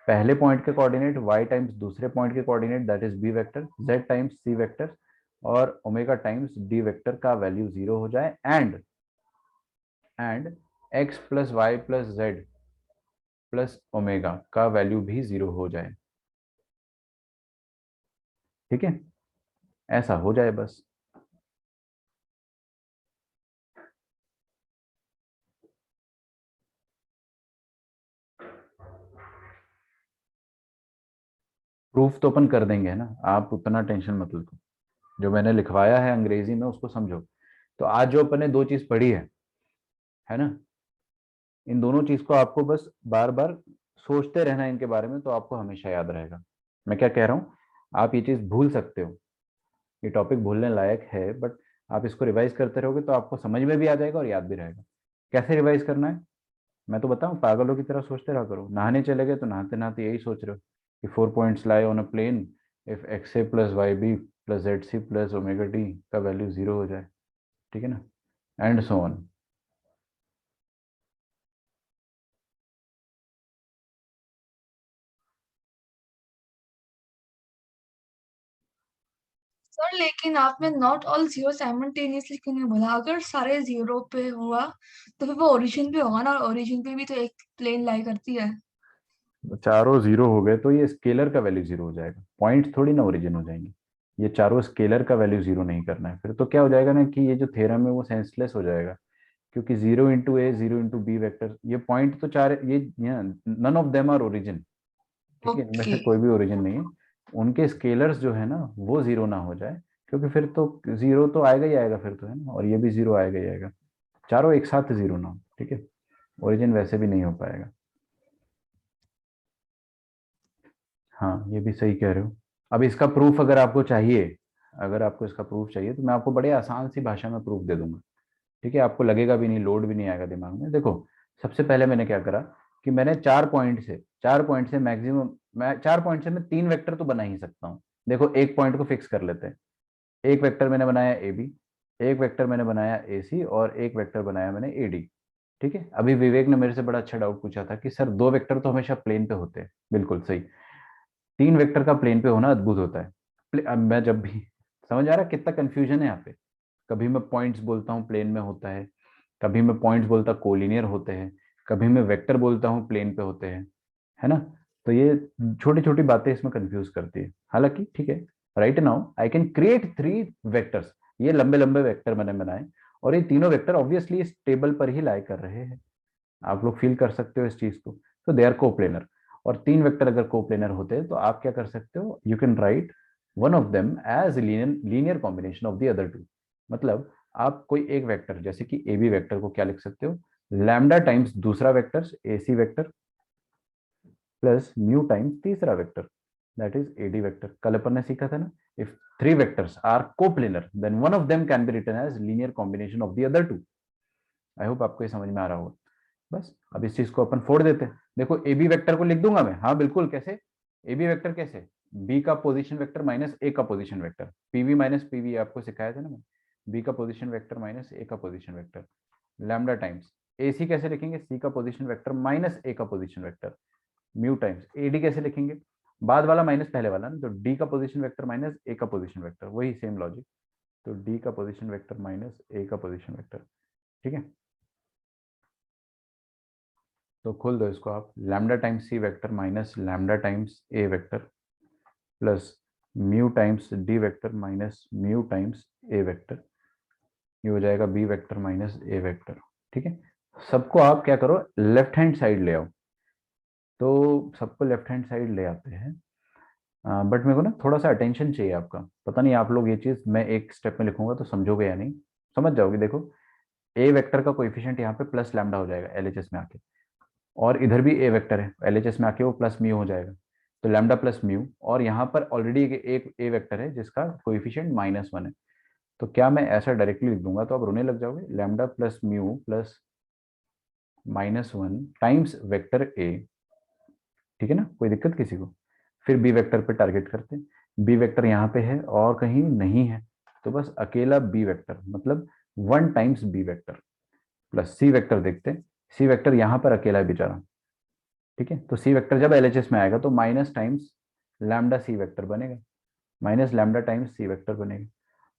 पहले पॉइंट के कोऑर्डिनेट, y टाइम्स दूसरे पॉइंट के coordinate that is b vector, z times c vector और ओमेगा टाइम्स d वेक्टर का वैल्यू जीरो हो जाए, and x plus Y plus Z plus omega का वैल्यू भी जीरो हो जाए। ठीक है, ऐसा हो जाए बस। प्रूफ तो अपन कर देंगे, है ना, आप उतना टेंशन मत लो। जो मैंने लिखवाया है अंग्रेजी में उसको समझो। तो आज जो अपन ने दो चीज पढ़ी है ना, इन दोनों चीज को आपको बस बार बार सोचते रहना है इनके बारे में, तो आपको हमेशा याद रहेगा। मैं क्या कह रहा हूँ, आप ये चीज भूल सकते हो, ये टॉपिक भूलने लायक है, बट आप इसको रिवाइज करते रहोगे तो आपको समझ में भी आ जाएगा और याद भी रहेगा। कैसे रिवाइज करना है मैं तो बताऊं, पागलों की तरह सोचते रहा करो। नहाने चले गए तो नहाते नहाते यही सोच रहे हो कि 4 points lie on a plane if X A plus Y B plus Z C plus omega D का वैल्यू जीरो हो जाए। ठीक है ना, एंड सो ऑन। सर लेकिन आपने नॉट ऑल जीरो साइमल्टेनियसली क्यों नहीं बोला? अगर सारे जीरो पे हुआ तो फिर वो ओरिजिन पे होगा ना, और ओरिजिन पे भी तो एक प्लेन लाई करती है। चारों जीरो हो गए तो ये स्केलर का वैल्यू जीरो हो जाएगा, पॉइंट थोड़ी ना ओरिजिन हो जाएंगे। ये चारों स्केलर का वैल्यू जीरो नहीं करना है, फिर तो क्या हो जाएगा ना कि ये जो थ्योरम है वो सेंसलेस हो जाएगा, क्योंकि zero into A zero into B vector, ये पॉइंट तो चार, ये none of them are origin. ठीक है, इनमें ओके। से कोई भी ओरिजिन नहीं है। उनके स्केलर्स जो है ना वो जीरो ना हो जाए, क्योंकि फिर तो जीरो तो आएगा ही आएगा फिर तो, है ना, और ये भी जीरो आएगा ही आएगा, चारों एक साथ जीरो ना हो। ठीक है, ओरिजिन वैसे भी नहीं हो पाएगा। हाँ, ये भी सही कह रहे हो। अब इसका प्रूफ अगर आपको चाहिए, अगर आपको इसका प्रूफ चाहिए तो मैं आपको बड़े आसान सी भाषा में प्रूफ दे दूंगा। ठीक है, आपको लगेगा भी नहीं, लोड भी नहीं आएगा दिमाग में। देखो, सबसे पहले मैंने क्या करा कि मैंने 4 पॉइंट से मैक्सिमम, मैं 4 पॉइंट से मैं 3 वेक्टर तो बना ही सकता हूँ। देखो, एक पॉइंट को फिक्स कर लेते हैं, एक वेक्टर मैंने बनाया ए बी, एक वेक्टर मैंने बनाया ए सी, और एक वेक्टर बनाया मैंने ए डी। ठीक है, अभी विवेक ने मेरे से बड़ा अच्छा डाउट पूछा था कि सर दो वेक्टर तो हमेशा प्लेन पे होते हैं। बिल्कुल सही, तीन वेक्टर का प्लेन पे होना अद्भुत होता है। अब मैं जब भी, समझ आ रहा है कितना कंफ्यूजन है यहाँ पे। कभी मैं पॉइंट्स बोलता हूँ प्लेन में होता है, कभी मैं पॉइंट्स बोलता कोलिनियर होते हैं, कभी मैं वेक्टर बोलता हूँ प्लेन पे होते हैं, है ना। तो ये छोटी छोटी बातें इसमें कंफ्यूज करती है। हालांकि ठीक है, right now I can create three vectors. ये लंबे लंबे वेक्टर मैंने बनाए, और ये तीनों वेक्टर ऑब्वियसली इस टेबल पर ही लाई कर रहे हैं। आप लोग फील कर सकते हो इस चीज को। तो दे आर कोप्लेनर, और तीन वेक्टर अगर कोप्लेनर होते हैं तो आप क्या कर सकते हो, you can write one of them as linear combination of the other two. मतलब आप कोई एक वेक्टर जैसे कि ए बी वेक्टर को क्या लिख सकते हो, लैम्डा टाइम्स दूसरा vector a c vector plus mu times तीसरा vector that is a d vector. कल अपन ने सीखा था ना, if three vectors are coplanar then one of them can be written as linear combination of the other two. I hope आपको ये समझ में आ रहा होगा। बस अब इस चीज को अपन फोड़ देते हैं। देखो ए बी वेक्टर को लिख दूंगा मैं, हाँ बिल्कुल। कैसे ए बी वेक्टर, कैसे बी का पोजीशन वेक्टर माइनस ए का position vector, PV minus PV आपको सिखाया था ना मैं। बी का पोजीशन वेक्टर माइनस ए का पोजीशन वेक्टर, लैम्डा टाइम्स ए सी कैसे लिखेंगे, सी का पोजीशन वेक्टर माइनस ए का position vector, mu times A D कैसे लिखेंगे, बाद वाला माइनस पहले वाला ना, तो डी का पोजीशन वेक्टर माइनस ए का पोजीशन वेक्टर, वही सेम लॉजिक। तो डी का पोजीशन वेक्टर माइनस ए का पोजीशन वेक्टर। ठीक है, तो खोल दो इसको आप, लैम्डा टाइम्स सी वेक्टर माइनस लैम्डा टाइम्स ए vector plus mu times D vector minus mu times ए वेक्टर। ये हो जाएगा b vector minus a vector. ठीक है, सबको आप क्या करो, लेफ्ट हैंड साइड ले आओ। तो सबको लेफ्ट हैंड साइड ले आते हैं। बट मेरे को ना थोड़ा सा अटेंशन चाहिए आपका। पता नहीं आप लोग ये चीज मैं एक स्टेप में लिखूंगा तो समझोगे या नहीं, समझ जाओगे। देखो ए वेक्टर का कोएफिशिएंट यहाँ पे प्लस लैम्डा हो जाएगा एलएचएस में आके, और इधर भी ए वेक्टर है एलएचएस में आके वो प्लस म्यू हो जाएगा। तो लैम्डा प्लस म्यू, और यहाँ पर ऑलरेडी एक ए वेक्टर है जिसका कोएफिशिएंट -1 है। तो क्या मैं ऐसा डायरेक्टली लिख दूंगा तो आप रोने लग जाओगे, lambda plus mu plus -1 times vector ए। ठीक है ना, कोई दिक्कत किसी को। फिर बी वेक्टर पे टारगेट करते हैं। बी वेक्टर यहाँ पे है और कहीं नहीं है, तो बस अकेला बी वेक्टर, मतलब 1 times B vector plus C vector देखते हैं। सी वेक्टर यहाँ पर अकेला है बेचारा। ठीक है, तो सी वेक्टर जब एलएचएस में आएगा तो minus times lambda C vector बनेगा, माइनस लैम्डा टाइम्स सी वेक्टर बनेगा।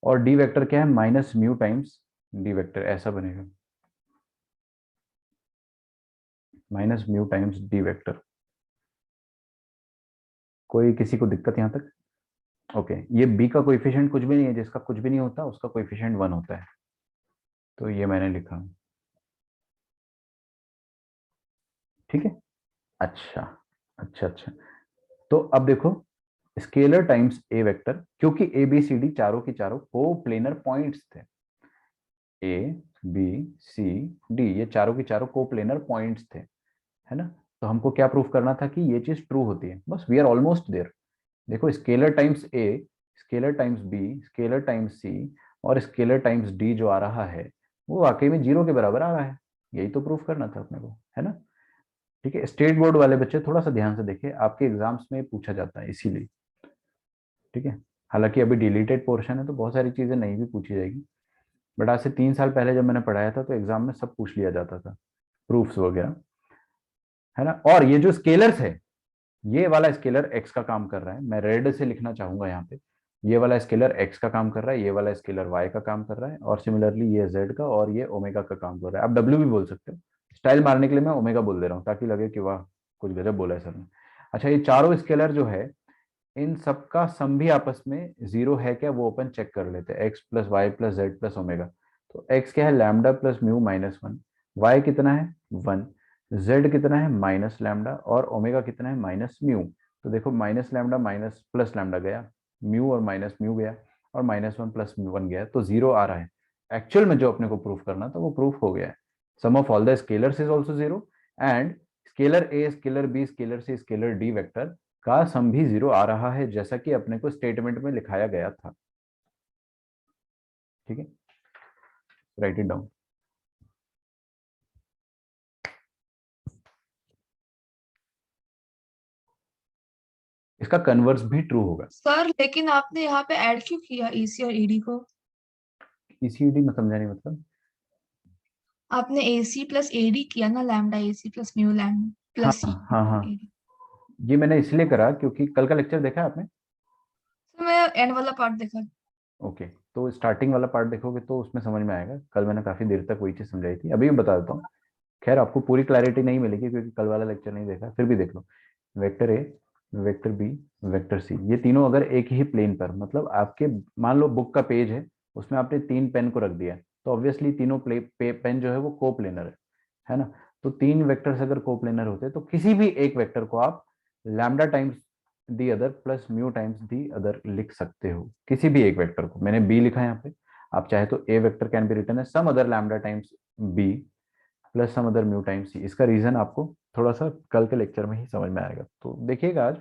और डी वेक्टर क्या है, minus mu times D vector, ऐसा बनेगा, minus mu times D vector. कोई किसी को दिक्कत यहाँ तक? ओके, ये बी का कोएफिशिएंट कुछ भी नहीं है, जिसका कुछ भी नहीं होता उसका कोएफिशिएंट 1 होता है। तो ये मैंने लिखा। ठीक है, अच्छा अच्छा अच्छा। तो अब देखो, स्केलर टाइम्स ए वेक्टर, क्योंकि ए बी सी डी चारों की चारों को प्लेनर पॉइंट्स थे, ए बी सी डी ये चारों की चारों को प्लेनर पॉइंट्स थे, है ना। तो हमको क्या प्रूफ करना था कि ये चीज ट्रू होती है, बस वी आर ऑलमोस्ट देयर। देखो स्केलर टाइम्स ए, scalar times B, scalar times c, और स्केलर टाइम्स डी जो आ रहा है वो वाकई में 0 के बराबर आ रहा है। यही तो प्रूफ करना था अपने को, है ना। ठीक है, स्टेट बोर्ड वाले बच्चे थोड़ा सा ध्यान से देखें, आपके एग्जाम्स में पूछा जाता है इसीलिए। ठीक है, हालांकि अभी डिलीटेड पोर्शन है तो बहुत सारी चीजें नहीं भी पूछी जाएगी, बट आज से 3 साल पहले जब मैंने पढ़ाया था तो एग्जाम में सब पूछ लिया जाता था, प्रूफ्स वगैरह, है ना। और ये जो स्केलर्स है, ये वाला स्केलर एक्स का काम कर रहा है, मैं रेड से लिखना चाहूंगा यहाँ पे। ये वाला स्केलर एक्स का काम कर रहा है, ये वाला स्केलर वाई का काम कर रहा है, और सिमिलरली ये जेड का और ये ओमेगा का काम कर रहा है। आप डब्ल्यू भी बोल सकते हो, स्टाइल मारने के लिए मैं ओमेगा बोल दे रहा हूँ ताकि लगे कि वाह कुछ गजब बोला है सर ने। अच्छा, ये चारों स्केलर जो है इन सबका सम भी आपस में 0 है क्या, वो अपन चेक कर लेते हैं। X plus Y plus Z plus omega, तो एक्स क्या है, लैम्डा प्लस म्यू -1, वाई कितना है 1, जेड कितना है माइनस लैम्डा, और ओमेगा कितना है माइनस म्यू। तो देखो minus lambda minus plus lambda गया, म्यू और माइनस म्यू गया, और -1 प्लस 1 गया, तो 0 आ रहा है। एक्चुअल में जो अपने को प्रूफ करना था वो प्रूफ हो गया है। Sum of all the scalars is also 0, and scalar A, scalar B, scalar c, scalar d vector का सम भी 0 आ रहा है, जैसा कि अपने को स्टेटमेंट में लिखाया गया था। ठीक है, राइट इट डाउन। इसका कन्वर्स भी ट्रू होगा। सर लेकिन आपने यहाँ पे ऐड क्यों किया एसी और ईडी को? ECED में समझा नहीं मतलब। आपने एसी प्लस एडी किया ना, lambda AC plus mu lambda हाँ प्लस सी हाँ हाँ, एडी। ये मैंने इसलिए करा क्योंकि कल का लेक्चर देखा है आपने? तो मैं एंड वाला पार्ट देखा। ओके, तो स्टार्टिंग वाला पार्ट देखोगे तो उसमें समझ में आएगा। कल मैंने काफी देर तक वही चीज समझाई थी, अभी भी बता देता हूँ। खैर आपको पूरी क्लैरिटी नहीं मिलेगी क्योंकि कल वाला लेक्चर नहीं देखा, फिर भी देख लो। वेक्टर ए, वेक्टर बी, वेक्टर सी, ये तीनों अगर एक ही प्लेन पर, मतलब आपके मान लो बुक का पेज है, उसमें आपने 3 पेन को रख दिया, तो ऑब्वियसली तीनों पेन जो है वो को प्लेनर है ना। तो 3 वेक्टर्स अगर को प्लेनर होते तो किसी भी एक वेक्टर को आप lambda times the other plus mu times the other लिख सकते हो। किसी भी एक वेक्टर को, मैंने बी लिखा है यहाँ पे, आप चाहे तो A vector can be written है some other lambda times B plus some other mu times C. इसका रीजन आपको थोड़ा सा कल के लेक्चर में ही समझ में आएगा, तो देखिएगा आज,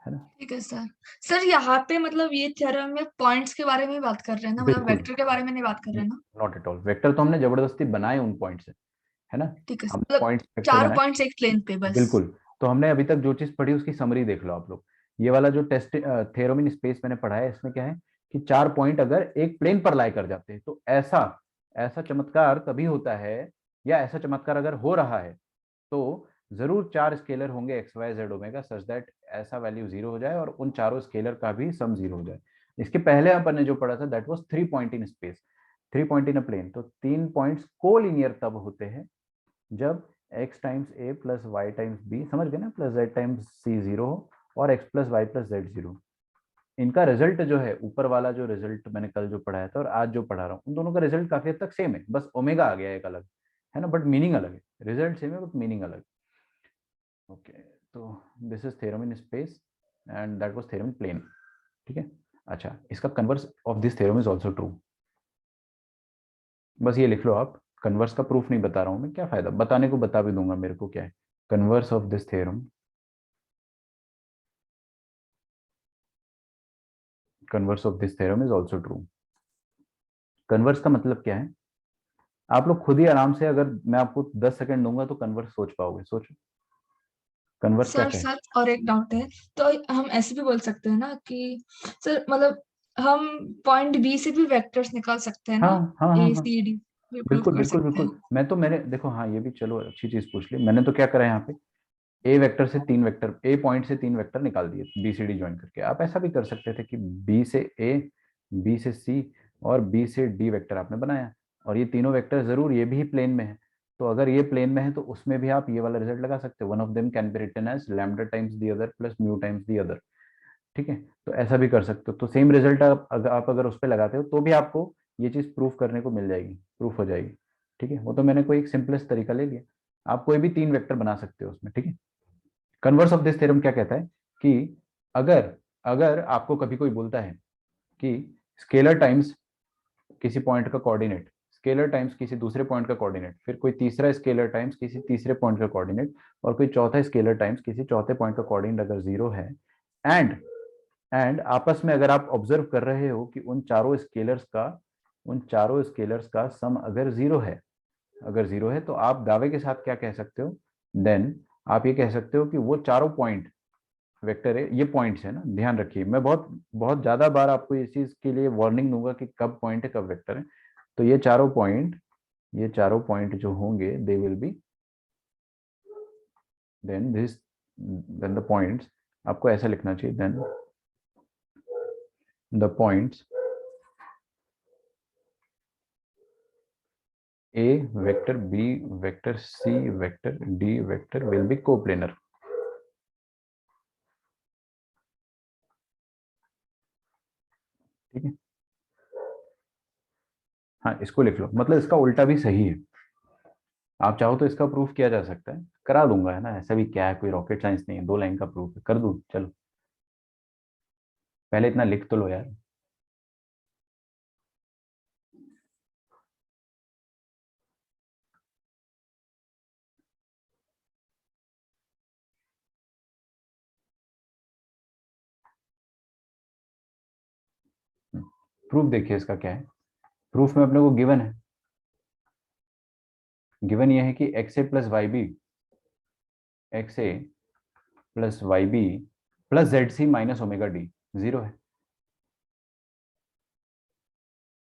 है ना। ठीक है सर। सर यहाँ पे मतलब ये थ्योरम में पॉइंट्स के बारे में बात कर रहे हैं ना, मतलब बिल्कुल, वेक्टर के बारे में नहीं बात कर रहे हैं ना? Not at all. वेक्टर तो हमने जबरदस्ती बनाए उन पॉइंट से, है ना। ठीक है सर, हमने मतलब पॉइंट्स वेक्टर चारों बनाए। पॉइंट्स एक प्लेन पे बस। बिल्कुल। तो हमने अभी तक जो चीज पढ़ी उसकी समरी देख लो आप लोग। ये वाला जो टेस्ट थ्योरम इन स्पेस मैंने पढ़ा है, इसमें क्या है कि 4 पॉइंट अगर एक प्लेन पर लाई कर जाते हैं तो ऐसा ऐसा चमत्कार तभी होता है, या ऐसा चमत्कार अगर हो रहा है तो जरूर 4 स्केलर होंगे X Y Z omega such that ऐसा वैल्यू 0 हो जाए और उन चारों स्केलर का भी सम 0 हो जाए। इसके पहले अपन ने जो पढ़ा था that was 3 point in space, 3 point in a plane. तो 3 पॉइंट्स कोलिनियर तब होते हैं जब x times a plus Y times b, समझ गए ना, प्लस z टाइम्स c 0 हो और x plus Y plus Z 0। इनका रिजल्ट जो है, ऊपर वाला जो रिजल्ट मैंने कल जो पढ़ाया था और आज जो पढ़ा रहा हूँ, उन दोनों का रिजल्ट काफी हद तक सेम है, बस ओमेगा आ गया एक अलग, है ना, बट मीनिंग अलग है। रिजल्ट सेम है बट मीनिंग अलग। ओके, तो this is theorem in space and that was theorem in plane. ठीक है। अच्छा, इसका converse of this theorem is also true. बस ये लिख लो आप, कन्वर्स का प्रूफ नहीं बता रहा हूं मैं, क्या फायदा, बताने को बता भी दूंगा, मेरे को क्या है। Converse of this theorem, converse of this theorem is also true. Converse का मतलब क्या है, आप लोग खुद ही आराम से, अगर मैं आपको 10 सेकंड दूंगा तो कन्वर्स सोच पाओगे, सोचो कन्वर्स क्या सर क्या है। सर और एक डाउट है, तो हम ऐसे भी बोल सकते हैं ना कि सर मतलब हम पॉइंट बी से भी वेक्टर्स निकाल सकते हैं हाँ ना, हाँ हाँ ए हाँ, सी डी भी प्रूव बिल्कुल कर बिल्कुल सकते बिल्कुल। हैं। मैंने देखो, हाँ ये भी चलो अच्छी चीज पूछ ली। मैंने तो क्या करा है यहाँ पे, ए वेक्टर से 3 वेक्टर, ए पॉइंट से 3 वेक्टर निकाल दिए बी सी डी ज्वाइन करके। आप ऐसा भी कर सकते थे कि बी से ए, बी से सी और बी से डी वेक्टर आपने बनाया, और ये तीनों वेक्टर जरूर ये भी प्लेन में है। तो अगर ये प्लेन में है तो उसमें भी आप ये वाला रिजल्ट लगा सकते हो, one of them can be written as lambda times the other plus mu times the other. ठीक है, तो ऐसा भी कर सकते हो। तो सेम रिजल्ट आप अगर उस पर लगाते हो तो भी आपको ये चीज प्रूफ करने को मिल जाएगी, प्रूफ हो जाएगी। ठीक है, वो तो मैंने कोई एक सिंपलेस्ट तरीका ले लिया। आप कोई भी 3 वेक्टर बना सकते हो उसमें। ठीक है। कन्वर्स ऑफ दिस थ्योरम क्या कहता है कि अगर अगर आपको कभी कोई बोलता है कि स्केलर टाइम्स किसी पॉइंट का कोऑर्डिनेट, स्केलर टाइम्स किसी दूसरे पॉइंट का कोऑर्डिनेट, फिर कोई तीसरा स्केलर टाइम्स किसी तीसरे पॉइंट का कोऑर्डिनेट, और कोई चौथा स्केलर टाइम्स किसी चौथे पॉइंट का कोऑर्डिनेट अगर 0 है, एंड आपस में अगर आप ऑब्जर्व कर रहे हो कि उन चारों स्केलर्स का सम अगर 0 है, अगर 0 है, तो आप दावे के साथ क्या कह सकते हो, देन आप ये कह सकते हो कि वो चारों पॉइंट वेक्टर है। ये पॉइंट्स है ना, ध्यान रखिए, मैं बहुत बहुत ज्यादा बार आपको इस चीज के लिए वार्निंग दूंगा कि कब पॉइंट है कब वेक्टर है। तो ये चारों पॉइंट जो होंगे they will be, then this, then the points, आपको ऐसा लिखना चाहिए, then the points A vector B vector C vector D vector will be coplanar. ठीक है, हाँ इसको लिख लो, मतलब इसका उल्टा भी सही है। आप चाहो तो इसका प्रूफ किया जा सकता है, करा दूंगा, है ना, ऐसा भी क्या है, कोई रॉकेट साइंस नहीं है, 2 लाइन का प्रूफ है, कर दूं, चलो पहले इतना लिख तो लो यार। प्रूफ देखिए इसका क्या है। प्रूफ में अपने को गिवन है, गिवन ये है कि एक्स ए प्लस वाई बी, एक्स ए plus Y B plus Z c minus omega d 0 है,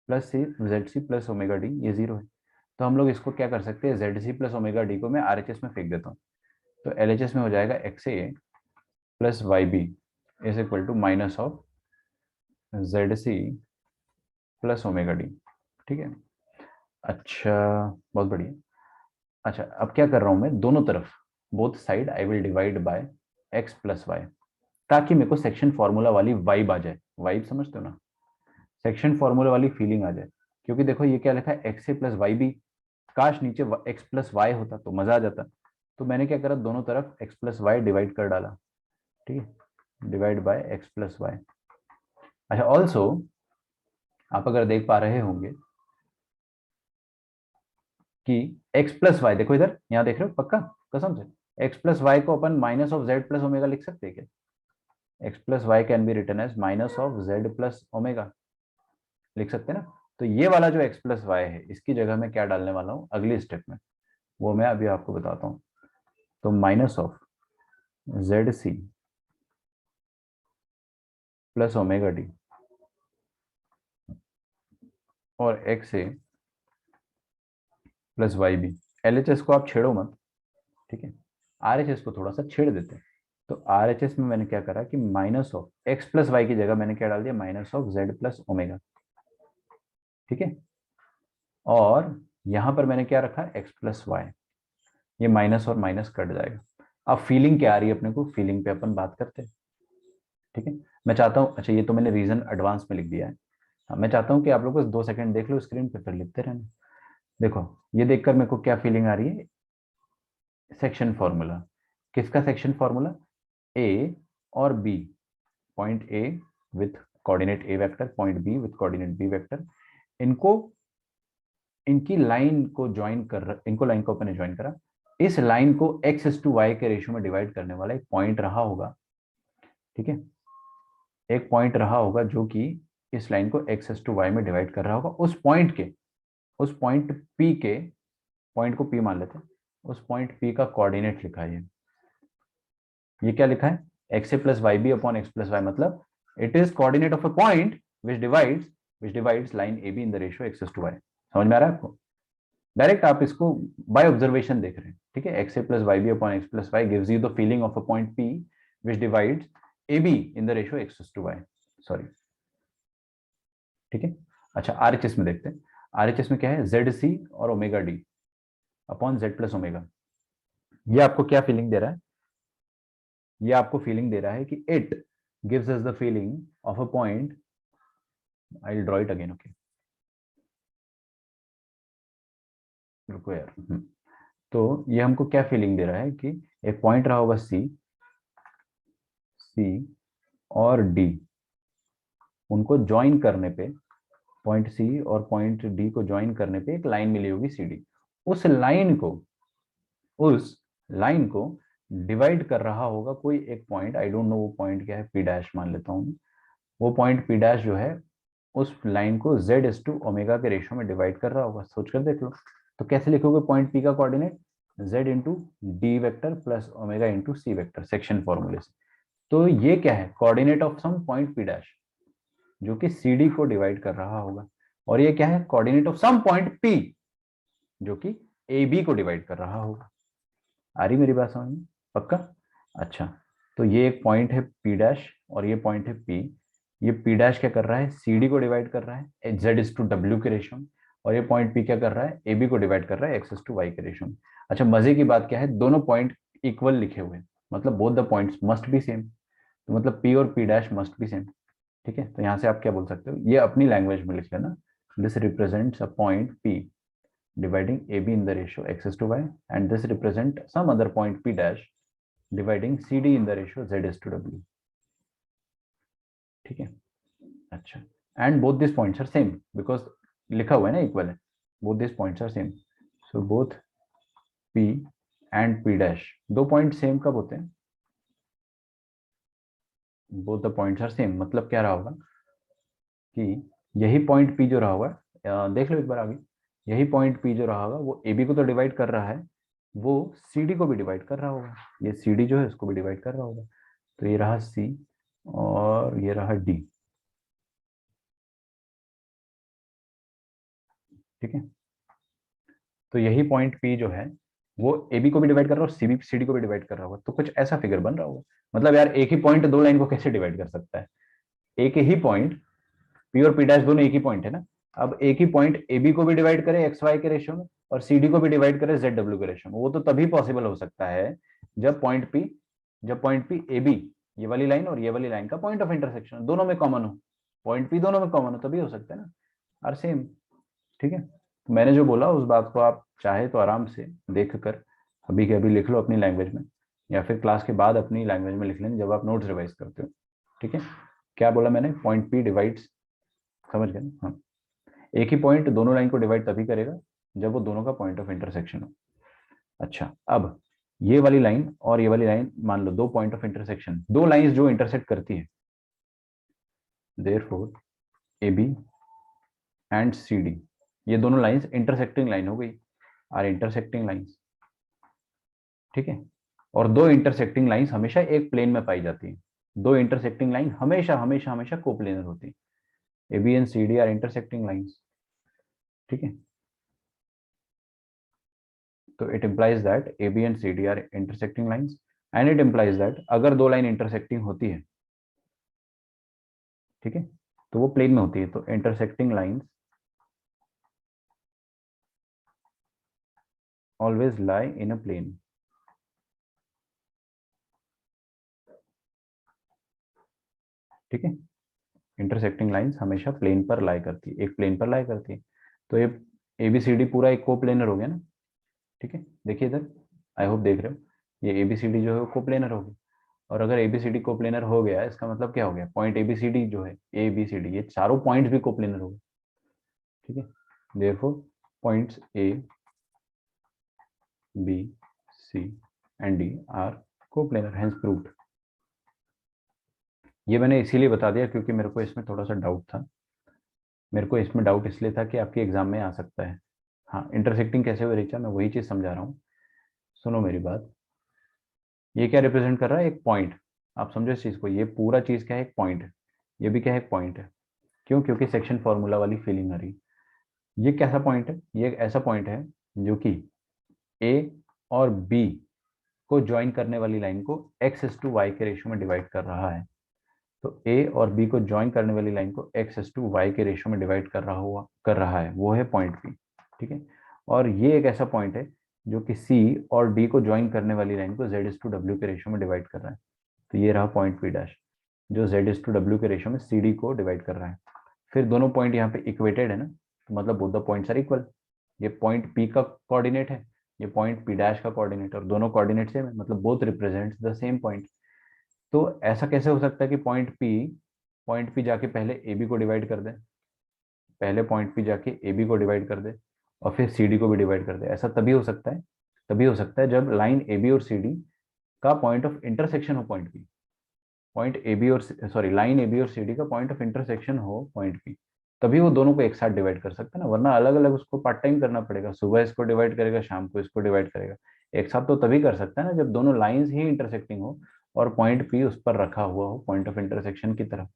प्लस सी जेड सी प्लस ओमेगा डी ये 0 है। तो हम लोग इसको क्या कर सकते हैं, जेड सी प्लस ओमेगा डी को मैं आरएचएस में फेंक देता हूँ। तो एलएचएस में हो जाएगा X A plus Y B is equal to minus of Z C plus omega D. ठीक है, अच्छा, बहुत बढ़िया। अच्छा, अब क्या कर रहा हूं मैं, दोनों तरफ both side I will divide by X plus Y, ताकि मेरे को सेक्शन फॉर्मूला वाली वाइब आ जाए। वाइब समझते हो ना, सेक्शन फॉर्मूला वाली फीलिंग आ जाए। क्योंकि देखो ये क्या लिखा है, एक्स ए प्लस वाई बी, काश नीचे एक्स प्लस वाई होता तो मजा आ जाता। तो मैंने क्या करा, दोनों तरफ एक्स प्लस वाई डिवाइड कर डाला। ठीक है, divide by X plus Y. अच्छा, ऑल्सो आप अगर देख पा रहे होंगे कि एक्स प्लस वाई, देखो इधर, यहाँ देख रहे हो पक्का, कसम से, एक्स प्लस वाई को अपन minus of Z plus omega लिख सकते हैं क्या? X plus y can be written as minus of Z plus omega, लिख सकते हैं ना? तो ये वाला जो एक्स प्लस वाई है, इसकी जगह मैं क्या डालने वाला हूँ अगली स्टेप में, वो मैं अभी आपको बताता हूँ। तो minus of Z C plus omega D और एक्स ए प्लस वाई बी। एलएचएस को आप छेड़ो मत, ठीक है, आरएचएस को थोड़ा सा छेड़ देते हैं। तो आरएचएस में मैंने क्या करा कि minus of X plus Y की जगह मैंने क्या डाल दिया, minus of Z plus omega. ठीक है, और यहां पर मैंने क्या रखा, एक्स प्लस वाई। ये माइनस और माइनस कट जाएगा। अब फीलिंग क्या आ रही है अपने को, फीलिंग पे अपन बात करते हैं। ठीक है, मैं चाहता हूँ, अच्छा ये तो मैंने रीजन एडवांस में लिख दिया है। हाँ, मैं चाहता हूँ कि आप लोग बस 2 सेकंड देख लो स्क्रीन पे, फिर लिखते रहना। देखो, ये देखकर मेरे को क्या फीलिंग आ रही है, सेक्शन फॉर्मूला। किसका सेक्शन फॉर्मूला? ए और B, point A with coordinate A vector, point B with coordinate B vector, इनको, इनकी लाइन को ज्वाइन कर, इनको लाइन को अपने ज्वाइन करा। इस लाइन को एक्स इज टू वाई के रेशियो में डिवाइड करने वाला एक पॉइंट रहा होगा। ठीक है, एक पॉइंट रहा होगा जो कि इस लाइन को एक्स इज टू वाई में डिवाइड कर रहा होगा। उस पॉइंट के, उस पॉइंट पी के, पॉइंट को पी मान लेते हैं, उस पॉइंट पी का कोऑर्डिनेट लिखा है। ये क्या लिखा है, एक्स ए plus Y B upon x plus y, मतलब it is coordinate of a point which divides line A B in the ratio x is to y. समझ में आ रहा है आपको? डायरेक्ट आप इसको बाय ऑब्जर्वेशन देख रहे हैं। ठीक है, x A plus Y B upon x plus Y gives you the feeling of a point P which divides A B in the ratio X to Y, sorry. ठीक है, अच्छा आरएचएस में देखते हैं। आरएचएस में क्या है, जेड सी और omega D upon Z plus omega. ये आपको क्या फीलिंग दे रहा है, ये आपको फीलिंग दे रहा है कि it gives us the feeling of a point, I will draw it again, okay, रुको यार। तो ये हमको क्या फीलिंग दे रहा है कि एक पॉइंट रहा होगा सी, सी और डी, उनको ज्वाइन करने पे, पॉइंट सी और पॉइंट डी को ज्वाइन करने पे एक लाइन मिली होगी सी डी। उस लाइन को, उस लाइन को डिवाइड कर रहा होगा कोई एक पॉइंट, आई डोंट नो वो पॉइंट क्या है, पी डैश मान लेता हूँ। वो पॉइंट पी डैश जो है उस लाइन को जेड एस टू ओमेगा के रेशियो में डिवाइड कर रहा होगा। सोच कर देख लो। तो कैसे लिखोगे पॉइंट पी का coordinate, Z into D vector plus omega into C vector, section फॉर्मूले से। तो ये क्या है, coordinate of some point P dash जो कि सी डी को डिवाइड कर रहा होगा। और ये क्या है, coordinate of some point P जो कि ए बी को डिवाइड कर रहा होगा। आ रही मेरी बात समझ में, पक्का? अच्छा, तो ये एक पॉइंट है पी डैश और ये पॉइंट है पी। ये पी डैश क्या कर रहा है, सी डी को डिवाइड कर रहा है जेड इज टू डब्ल्यू के रेशियो में, और ये पॉइंट पी क्या कर रहा है, ए बी को डिवाइड कर रहा है एक्स इज टू वाई के रेशियो में। अच्छा, मजे की बात क्या है, दोनों पॉइंट इक्वल लिखे हुए हैं, मतलब both the points must be same. तो मतलब पी और P dash must be same. ठीक है, तो यहाँ से आप क्या बोल सकते हो, ये अपनी लैंग्वेज में लिख लेना, this represents a point P dividing AB in the ratio x is to y, and this represent some other point P dash dividing CD in the ratio z is to w. ठीक है, अच्छा, and both these points are same because लिखा हुआ है ना इक्वल है, both these points are same, so both P and P dash, दो पॉइंट सेम कब होते हैं, both the points are same, मतलब क्या रहा होगा कि यही पॉइंट P जो रहा होगा, देख लो एक बार आगे, यही पॉइंट P जो रहा होगा वो AB को तो डिवाइड कर रहा है, वो CD को भी डिवाइड कर रहा होगा, ये CD जो है इसको भी डिवाइड कर रहा होगा। तो ये रहा C और ये रहा D। ठीक है, तो यही पॉइंट P जो है वो AB को भी डिवाइड कर रहा है और CB CD को भी डिवाइड कर रहा होगा, तो कुछ ऐसा फिगर बन रहा होगा। मतलब यार एक ही पॉइंट दो लाइन को कैसे डिवाइड कर सकता है? एक ही पॉइंट P और P डैश दोनों एक ही पॉइंट है ना। अब एक ही पॉइंट AB को भी डिवाइड करे XY के रेशियो में और CD को भी डिवाइड करे ZW के रेशियो में, वो तो तभी पॉसिबल हो सकता है जब पॉइंट P AB, ये वाली लाइन और ये वाली लाइन का पॉइंट ऑफ इंटरसेक्शन दोनों में कॉमन हो, पॉइंट P दोनों में कॉमन हो, तभी हो सकता है ना, आर सेम। ठीक है, तो मैंने जो बोला उस बात को आप चाहे तो आराम से देख कर अभी के अभी लिख लो अपनी लैंग्वेज में, या फिर क्लास के बाद अपनी लैंग्वेज में लिख लें जब आप नोट्स रिवाइज करते हो। ठीक है, क्या बोला मैंने? पॉइंट P डिवाइड्स, समझ गए ना? हाँ, एक ही पॉइंट दोनों लाइन को डिवाइड तभी करेगा जब वो दोनों का पॉइंट ऑफ इंटरसेक्शन हो। अच्छा, अब ये वाली लाइन और ये वाली लाइन मान लो दो पॉइंट ऑफ इंटरसेक्शन, दो लाइंस जो इंटरसेक्ट करती है, देयरफॉर AB एंड CD, ये दोनों लाइंस इंटरसेक्टिंग लाइन हो गई, आर इंटरसेक्टिंग लाइंस। ठीक है, और दो इंटरसेक्टिंग लाइंस हमेशा एक प्लेन में पाई जाती है, दो इंटरसेक्टिंग लाइन हमेशा हमेशा हमेशा कोप्लेनर होती है। AB and CD are intersecting lines. ठीक है, तो it implies that AB and CD are intersecting lines, and it implies that अगर दो लाइन इंटरसेक्टिंग होती है, ठीक है, तो वो प्लेन में होती है, तो intersecting lines always lie in a plane. ठीक है, इंटरसेक्टिंग लाइंस हमेशा प्लेन पर लाई करती है, एक प्लेन पर लाई करती है, तो ये ABCD पूरा एक कोप्लेनर हो गया ना। ठीक है, देखिए इधर, आई होप देख रहे हो, ये ABCD जो है वो कोप्लेनर हो गया, और अगर ABCD कोप्लेनर हो गया इसका मतलब क्या हो गया? पॉइंट ABCD जो है, ABCD, ये चारों पॉइंट्स भी कोप्लेनर हो गए। ठीक है, therefore points A B C and D are coplanar, hence proved। ये मैंने इसीलिए बता दिया क्योंकि मेरे को इसमें थोड़ा सा डाउट था, मेरे को इसमें डाउट इसलिए था कि आपके एग्जाम में आ सकता है। हाँ, इंटरसेक्टिंग कैसे हुए रिचा, मैं वही चीज समझा रहा हूँ, सुनो मेरी बात। ये क्या रिप्रेजेंट कर रहा है? एक पॉइंट। आप समझो इस चीज को, ये पूरा चीज क्या है? एक पॉइंट है, ये भी क्या है? एक पॉइंट है। क्यों? क्योंकि सेक्शन फॉर्मूला वाली फीलिंग आ रही। ये कैसा पॉइंट है? ये एक ऐसा पॉइंट है जो कि ए और बी को ज्वाइन करने वाली लाइन को x:y के रेशियो में डिवाइड कर रहा है। तो ए और बी को ज्वाइन करने वाली लाइन को x:y के रेशियो में डिवाइड कर रहा है, वो है पॉइंट पी। ठीक है, और ये एक ऐसा पॉइंट है जो कि सी और डी को ज्वाइन करने वाली लाइन को z:w के रेशियो में डिवाइड कर रहा है। तो ये रहा पॉइंट पी डैश जो z:w के रेशियो में सी डी को डिवाइड कर रहा है। फिर दोनों पॉइंट यहाँ पे इक्वेटेड है ना, तो मतलब both the points are equal. ये पॉइंट पी का कोऑर्डिनेट है, ये पॉइंट पी डैश का कोऑर्डिनेट, और दोनों कोऑर्डिनेट सेम है, मतलब both represents the same point. तो ऐसा कैसे हो सकता है कि पॉइंट पी जाके पहले ए बी को डिवाइड कर दे, पहले पॉइंट पी जाके ए बी को डिवाइड कर दे और फिर सी डी को भी डिवाइड कर दे? ऐसा तभी हो सकता है, तभी हो सकता है जब लाइन ए बी और सी डी का पॉइंट ऑफ इंटरसेक्शन हो point P, point A B और सॉरी लाइन ए बी और सी डी का पॉइंट ऑफ इंटरसेक्शन हो पॉइंट पी, तभी वो दोनों को एक साथ डिवाइड कर सकता है ना, वरना अलग अलग उसको पार्ट टाइम करना पड़ेगा, सुबह इसको डिवाइड करेगा, शाम को इसको डिवाइड करेगा। एक साथ तो तभी कर सकता है ना जब दोनों लाइंस ही इंटरसेक्टिंग हो और पॉइंट पी उस पर रखा हुआ हो पॉइंट ऑफ इंटरसेक्शन की तरफ।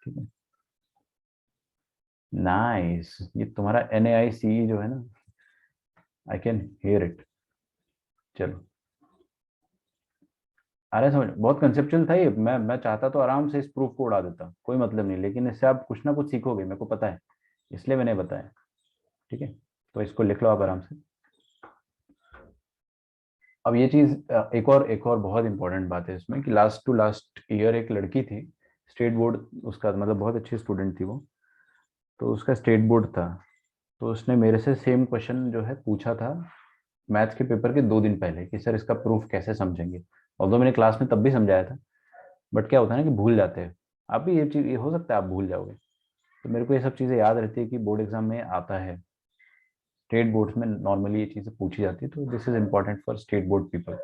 ठीक है, नाइस, ये तुम्हारा NAICE जो है ना, आई कैन हियर इट। चलो, अरे समझ, बहुत कंसेप्चुअल था ये, मैं चाहता तो आराम से इस प्रूफ को उड़ा देता, कोई मतलब नहीं, लेकिन इससे आप कुछ ना कुछ सीखोगे, मेरे को पता है, इसलिए मैंने बताया। ठीक है, तो इसको लिख लो आप आराम से। अब ये चीज एक और बहुत इंपॉर्टेंट बात है इसमें कि लास्ट टू लास्ट ईयर एक लड़की थी, स्टेट बोर्ड उसका, मतलब बहुत अच्छी स्टूडेंट थी वो, तो उसका स्टेट बोर्ड था, तो उसने मेरे से सेम क्वेश्चन जो है पूछा था मैथ्स के पेपर के 2 दिन पहले कि सर इसका प्रूफ कैसे समझेंगे। और मैंने क्लास में तब भी समझाया था, बट क्या होता है ना कि भूल जाते हैं। आप भी ये चीज, ये हो सकता है आप भूल जाओगे, तो मेरे को ये सब चीजें याद रहती है कि बोर्ड एग्जाम में आता है, स्टेट बोर्ड्स में नॉर्मली ये चीजें पूछी जाती है, तो this is important for state board people.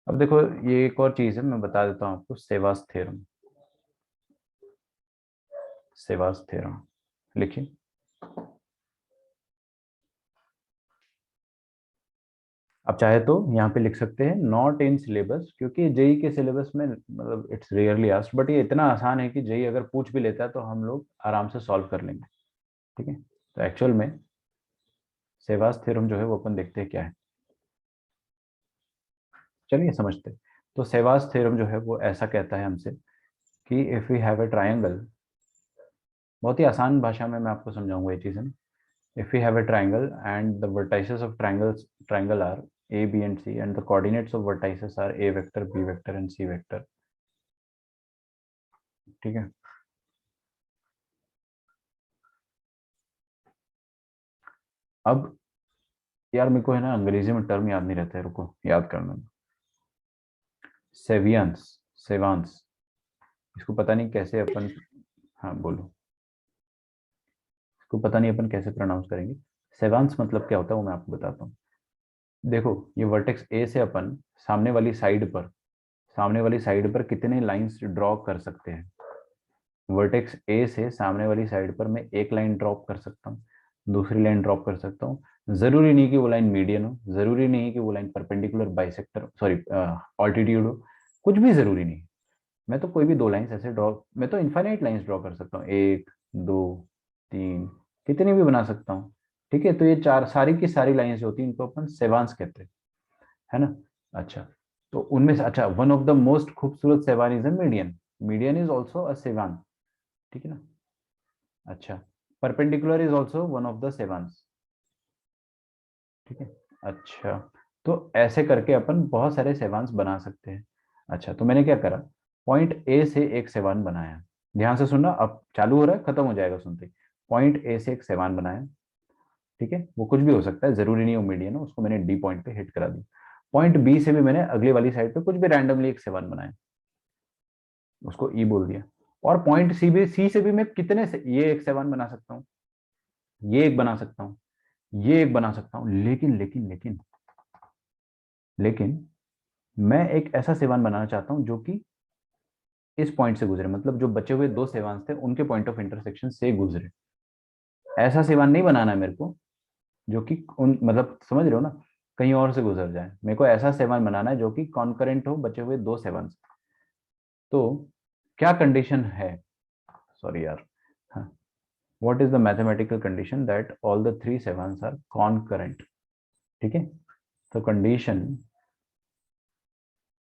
अब देखो, ये एक और चीज है, मैं बता देता हूँ आपको, सेवास थ्योरम। सेवास थ्योरम लिखिए। आप चाहे तो यहाँ पे लिख सकते हैं नॉट इन सिलेबस, क्योंकि जेई के सिलेबस में मतलब इट्स रेयरली आस्क्ड, बट ये इतना आसान है कि जेई अगर पूछ भी लेता है तो हम लोग आराम से सॉल्व कर लेंगे। ठीक है, तो एक्चुअल में सेवास थ्योरम जो है वो अपन देखते हैं क्या है, चलिए समझते हैं। तो सेवास थ्योरम जो है वो ऐसा कहता है हमसे कि if we have a triangle, बहुत ही आसान भाषा में मैं आपको समझाऊंगा ये चीजें। If we have a triangle and the vertices of triangle are A, B, and C, and the coordinates of vertices are A vector, B vector, and C vector, ठीक है। अब यार मेरे को है ना अंग्रेजी में टर्म याद नहीं रहता है, रुको याद करना। सेवियंस, सेवांस, इसको पता नहीं कैसे अपन, हाँ बोलो, इसको पता नहीं अपन कैसे प्रोनाउंस करेंगे। सेवांस मतलब क्या होता है वो मैं आपको बताता हूँ। देखो ये वर्टेक्स ए से अपन सामने वाली साइड पर कितने लाइंस ड्रॉ कर सकते हैं। वर्टेक्स ए से सामने वाली साइड पर मैं एक लाइन ड्रॉप कर सकता हूँ, दूसरी लाइन ड्रॉप कर सकता हूँ। जरूरी नहीं कि वो लाइन मीडियन हो, जरूरी नहीं कि वो line perpendicular bisector sorry altitude हो, कुछ भी जरूरी नहीं। मैं तो कोई भी दो लाइंस ऐसे ड्रॉ, मैं तो इनफाइनाइट लाइंस ड्रॉ कर सकता हूँ, एक दो तीन, कितनी भी बना सकता हूँ। ठीक है, तो ये चार सारी की सारी लाइंस जो होती हैं इनको अपन सेवांस कहते हैं, है ना। अच्छा, तो उनमें से अच्छा वन ऑफ द मोस्ट खूबसूरत cevian is a median, median is also a cevian, ठीक है ना। अच्छा, perpendicular is also one of the cevians, ठीक है। अच्छा, तो ऐसे करके अपन बहुत सारे सेवांस बना सकते हैं। अच्छा, तो मैंने क्या करा, पॉइंट ए से एक सेवान बनाया, ध्यान से सुनना, अब चालू हो रहा है खत्म हो जाएगा सुनते ही। पॉइंट ए से एक सेवान बनाया, ठीक है, वो कुछ भी हो सकता है, जरूरी नहीं हो मीडियन हो, उसको मैंने डी पॉइंट पे हिट करा दी। पॉइंट बी से भी मैंने अगली वाली साइड पे कुछ भी रैंडमली एक सेवान बनाया, उसको ई बोल दिया। और पॉइंट सी से भी मैं कितने से ये एक सेवान बना सकता हूँ, ये एक बना सकता हूँ, ये एक बना सकता हूं, लेकिन लेकिन लेकिन लेकिन मैं एक ऐसा सेवान बनाना चाहता हूं जो कि इस पॉइंट से गुजरे, मतलब जो बचे हुए दो सेवांस थे उनके पॉइंट ऑफ इंटरसेक्शन से गुजरे। ऐसा सेवान नहीं बनाना है मेरे को जो कि उन मतलब समझ रहे हो ना, कहीं और से गुजर जाए। मेरे को ऐसा सेवान बनाना है जो कि कॉन्करेंट हो बचे हुए दो सेवांस। तो क्या कंडीशन है, सॉरी यार, हाँ, what is the mathematical condition that all the three cevians are concurrent, ठीक है। तो कंडीशन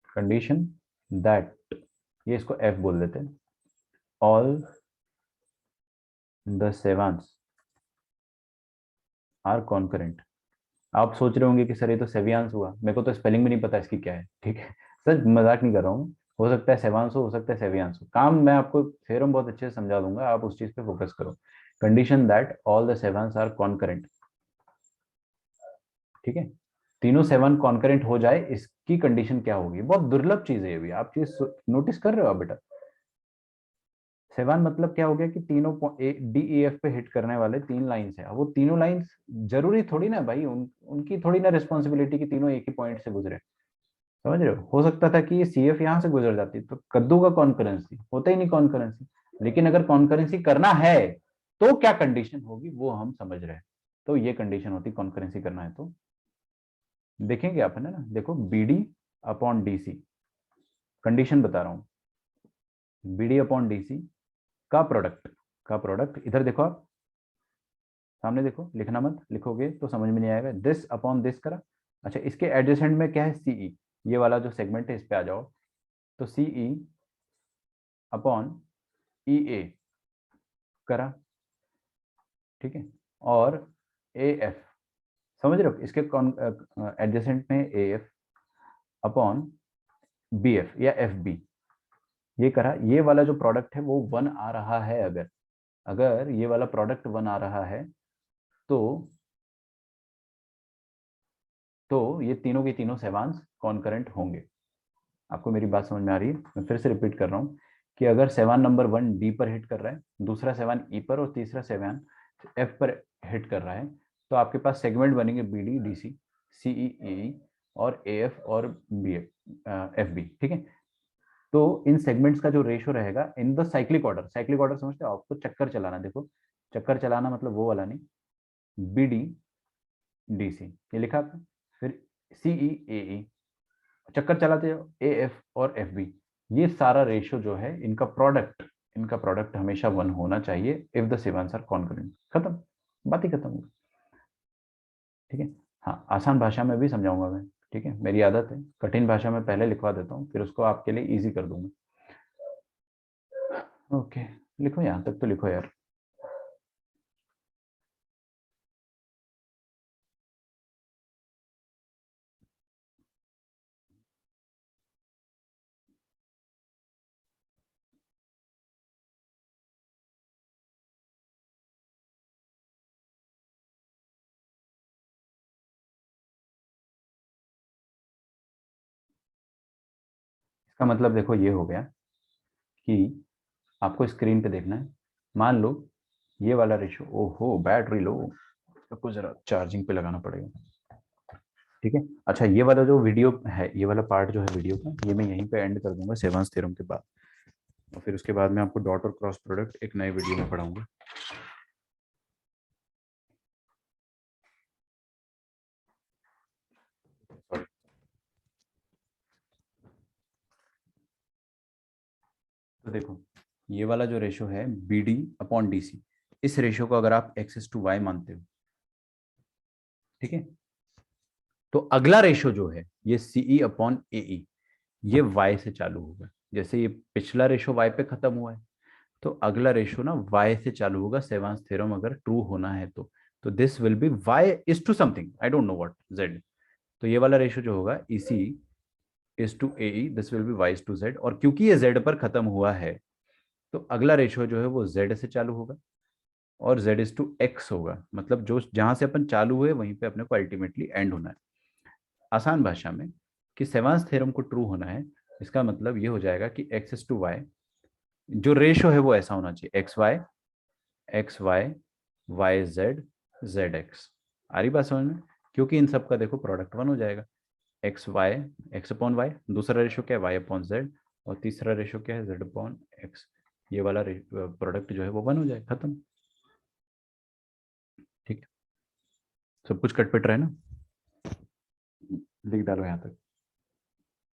कंडीशन दैट, ये इसको एफ बोल देते हैं, all the cevians are concurrent. आप सोच रहे होंगे कि सर ये तो सेवियांस हुआ, मेरे को तो स्पेलिंग भी नहीं पता इसकी क्या है, ठीक है। सर मजाक नहीं कर रहा हूँ, हो सकता है सेवांस हो सकता है सेवियांस हो, काम मैं आपको थ्योरम बहुत अच्छे से समझा दूंगा, आप उस चीज पे फोकस करो। Condition that all the cevians are concurrent, ठीक है, तीनों सेवन कॉन्करेंट हो जाए, इसकी कंडीशन क्या होगी। बहुत दुर्लभ चीज है ये भी, आप चीज नोटिस कर रहे हो आप बेटा। सेवन मतलब क्या हो गया कि तीनों डी ई एफ पे हिट करने वाले तीन लाइंस है, अब वो तीनों लाइंस जरूरी थोड़ी ना भाई, उनकी थोड़ी ना रिस्पॉन्सिबिलिटी कि तीनों एक ही पॉइंट से गुजरे, समझ रहे हो सकता था कि ये सी एफ यहाँ से गुजर जाती तो कद्दू का कॉन्करेंसी होता ही नहीं कॉन्करेंसी। लेकिन अगर कॉन्करेंसी करना है तो क्या कंडीशन होगी वो हम समझ रहे हैं। तो ये कंडीशन होती कॉन्करेंसी करना है तो, देखेंगे आप, है ना, देखो B D upon D C, condition बता रहा हूँ, B D upon D C का प्रोडक्ट इधर देखो आप, सामने देखो, लिखना मत, लिखोगे तो समझ में नहीं आएगा। दिस अपॉन दिस करा, अच्छा इसके एडजेसेंट में क्या है, सीई, ये वाला जो सेगमेंट है इस पे आ जाओ, तो सीई अपॉन ई ए करा, ठीक है, और ए एफ, समझ रहे हो, इसके एडजेसेंट में A F upon B F या एफ बी, ये करा। ये वाला जो प्रोडक्ट है वो वन आ रहा है, अगर अगर ये वाला प्रोडक्ट वन आ रहा है तो ये तीनों के तीनों सेवांस कॉन्करेंट होंगे। आपको मेरी बात समझ में आ रही है, मैं फिर से रिपीट कर रहा हूँ कि अगर सेवान नंबर वन डी पर हिट कर रहा है, दूसरा सेवान ई पर और तीसरा सेवान एफ पर हिट कर रहा है, तो आपके पास सेगमेंट बनेंगे बी डी डी सी, सी ई ई और ए एफ और बी एफ एफ बी, ठीक है। तो इन सेगमेंट्स का जो रेशियो रहेगा in the cyclic order, cyclic order समझते हो, आपको चक्कर चलाना, देखो चक्कर चलाना मतलब वो वाला नहीं, बी डी डी सी, ये लिखा आपने, फिर सीई एई, चक्कर चलाते जाओ, एएफ और एफबी, ये सारा रेशियो जो है इनका प्रोडक्ट हमेशा 1 होना चाहिए if the cevians are concurrent. खत्म, बात ही खत्म होगी। ठीक है, हाँ आसान भाषा में भी समझाऊंगा मैं, ठीक है, मेरी आदत है कठिन भाषा में पहले लिखवा देता हूँ, फिर उसको आपके लिए इजी कर दूंगा। ओके, लिखो यहाँ तक तो लिखो यार। इसका मतलब देखो ये हो गया कि आपको स्क्रीन पे देखना है, मान लो ये वाला रेशियो, ओहो बैटरी लो, इसको जरा चार्जिंग पे लगाना पड़ेगा। ठीक है, अच्छा ये वाला जो वीडियो है, ये वाला पार्ट जो है वीडियो का, ये मैं यहीं पे एंड कर दूंगा सेवंस थ्योरम के बाद, और फिर उसके बाद मैं आपको डॉट और क्रॉस प्रोडक्ट एक नए वीडियो में पढ़ाऊंगा। तो देखो ये वाला जो रेशियो है B D upon D C, इस रेशियो को अगर आप एक्सेस टू वाई मानते हो, ठीक है, तो अगला रेशियो जो है ये सीई अपॉन एई, ये वाई से चालू होगा। जैसे ये पिछला रेशियो वाई पे खत्म हुआ है, तो अगला रेशियो ना वाई से चालू होगा, सेवंस थ्योरम अगर ट्रू होना है तो this will be Y is to something, I don't know what, Z. तो ये वाला रेशियो जो होगा इसी is to AE, this will be Y is to Z, और क्योंकि ये जेड पर खत्म हुआ है तो अगला रेशियो जो है वो जेड से चालू होगा और जेड इज टू एक्स होगा, मतलब जो जहां से अपन चालू हुए वहीं पे अपने को अल्टीमेटली एंड होना है। आसान भाषा में कि सेवंस थ्योरम को ट्रू होना है, इसका मतलब ये हो जाएगा कि एक्स इज टू वाई, जो रेशियो है वो ऐसा होना चाहिए, x y y z z x. आ रही बात समझ में? क्योंकि इन सब का देखो प्रोडक्ट 1 हो जाएगा, X Y, X upon Y, दूसरा रेशियो क्या है वाई अपॉन जेड, और तीसरा रेशियो क्या है जेड अपॉन एक्स। ये वाला प्रोडक्ट जो है वो 1 हो जाएगा, खत्म। ठीक है, सब कुछ कट पिट रहा है ना, लिख डालो यहाँ तक,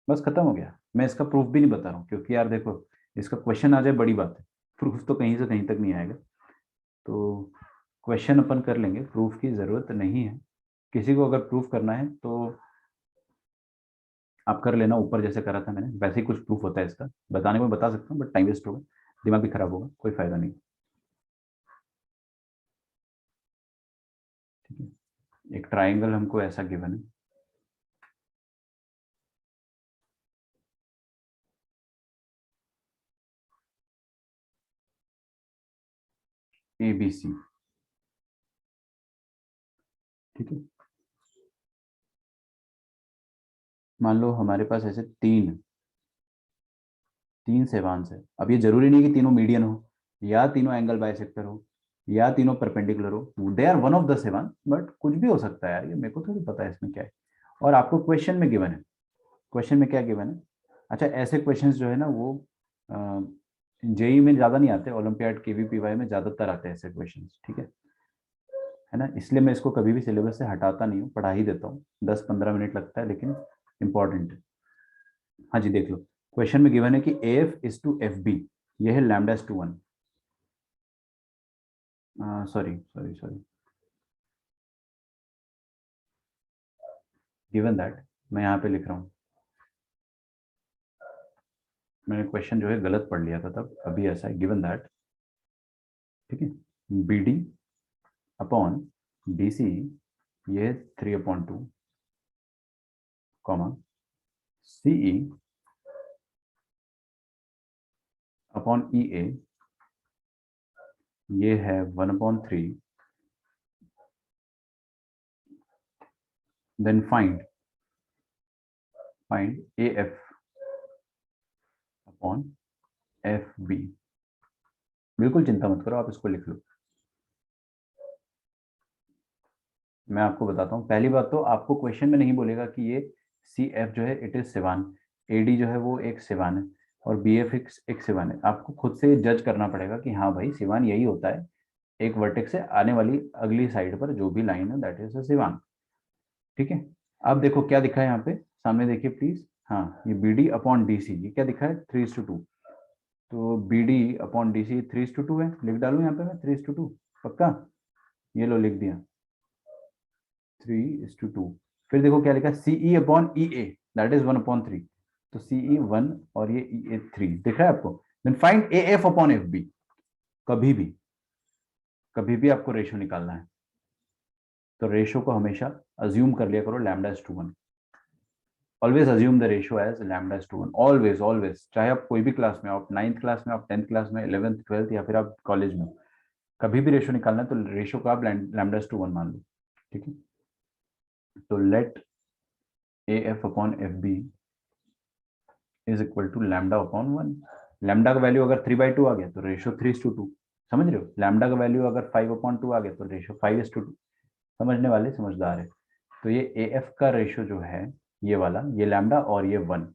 बस खत्म हो गया। मैं इसका प्रूफ भी नहीं बता रहा हूँ क्योंकि यार देखो इसका क्वेश्चन आ जाए बड़ी बात है, प्रूफ तो कहीं से कहीं तक नहीं आएगा। तो क्वेश्चन अपन कर लेंगे, प्रूफ की जरूरत नहीं है। किसी को अगर प्रूफ करना है तो आप कर लेना, ऊपर जैसे करा था मैंने वैसे ही कुछ प्रूफ होता है इसका, बताने को मैं बता सकता हूँ बट टाइम वेस्ट होगा, दिमाग भी खराब होगा, कोई फायदा नहीं। ठीक है, एक ट्राइंगल हमको ऐसा गिवन है, ए बी सी, ठीक है, मान लो हमारे पास ऐसे तीन तीन सेवांश है। अब ये जरूरी नहीं कि तीनों मीडियन हो, या तीनों एंगल बाइसेक्टर हो, या तीनों परपेंडिकुलर हो, they are one of the cevian, but कुछ भी हो सकता है यार, ये मेरे को थोड़ी पता है इसमें क्या है। और आपको क्वेश्चन में गिवन है, क्वेश्चन में क्या गिवन है? अच्छा ऐसे क्वेश्चंस जो है ना वो जेई में ज्यादा नहीं आते, ओलंपियाड केवीपीवाई में ज्यादातर आते हैं ऐसे क्वेश्चंस, ठीक है ना, इसलिए मैं इसको कभी भी सिलेबस से हटाता नहीं हूँ, पढ़ा ही देता हूँ, 10-15 मिनट लगता है लेकिन इंपॉर्टेंट है। हाँ जी देख लो, क्वेश्चन में गिवन है कि F is to F B, ये है lambda is to 1, sorry sorry sorry, given that, मैं यहाँ पे लिख रहा हूँ, मैंने क्वेश्चन जो है गलत पढ़ लिया था तब, अभी ऐसा है, गिवन दैट, ठीक है, B D upon D C, ये 3/2, comma CE upon E A, ये है 1/3, then find A F upon F B. बिल्कुल चिंता मत करो, आप इसको लिख लो। मैं आपको बताता हूँ, पहली बात तो आपको क्वेश्चन में नहीं बोलेगा कि ये सी एफ जो है इट इज सेवान, ए डी जो है वो एक सेवान है, और बी एफ एक सेवान है। आपको खुद से जज करना पड़ेगा कि हाँ भाई सेवान यही होता है, एक वर्टेक्स से आने वाली अगली साइड पर जो भी लाइन है दैट इज अ सेवान, ठीक है। अब देखो क्या दिखा है यहाँ पे, सामने देखिए प्लीज। हाँ, ये B D upon D C, ये क्या दिखा है 3:2। तो B D upon D C 3:2 है, लिख डालू यहाँ पे मैं 3:2, पक्का। ये लो लिख दिया 3:2। फिर देखो क्या लिखा, CE upon E A, that is 1/3। तो सीई 1 और ये ई ए 3 दिख रहा है आपको। Then find A F upon F B. कभी भी आपको रेशियो निकालना है तो रेशियो को हमेशा अज्यूम कर लिया करो λ/1। Always assume the ratio as λ/1, always always, चाहे आप कोई भी क्लास में, आप 9th क्लास में, आप 10th क्लास में, 11th 12th, या फिर आप कॉलेज में, कभी भी रेशियो निकालना है तो रेशियो को आप λ/1 मान लो, ठीक है। तो let a F upon F b is equal to λ/1। Lambda का वैल्यू अगर 3/2 आ गया तो रेशियो 3:2। समझ रहे हो, लैम्डा का वैल्यू अगर 5/2 आ गया तो रेशियो 5:2। समझने वाले समझदार है। तो ये ए एफ का रेशियो जो है, ये वाला, ये लैम्डा और ये 1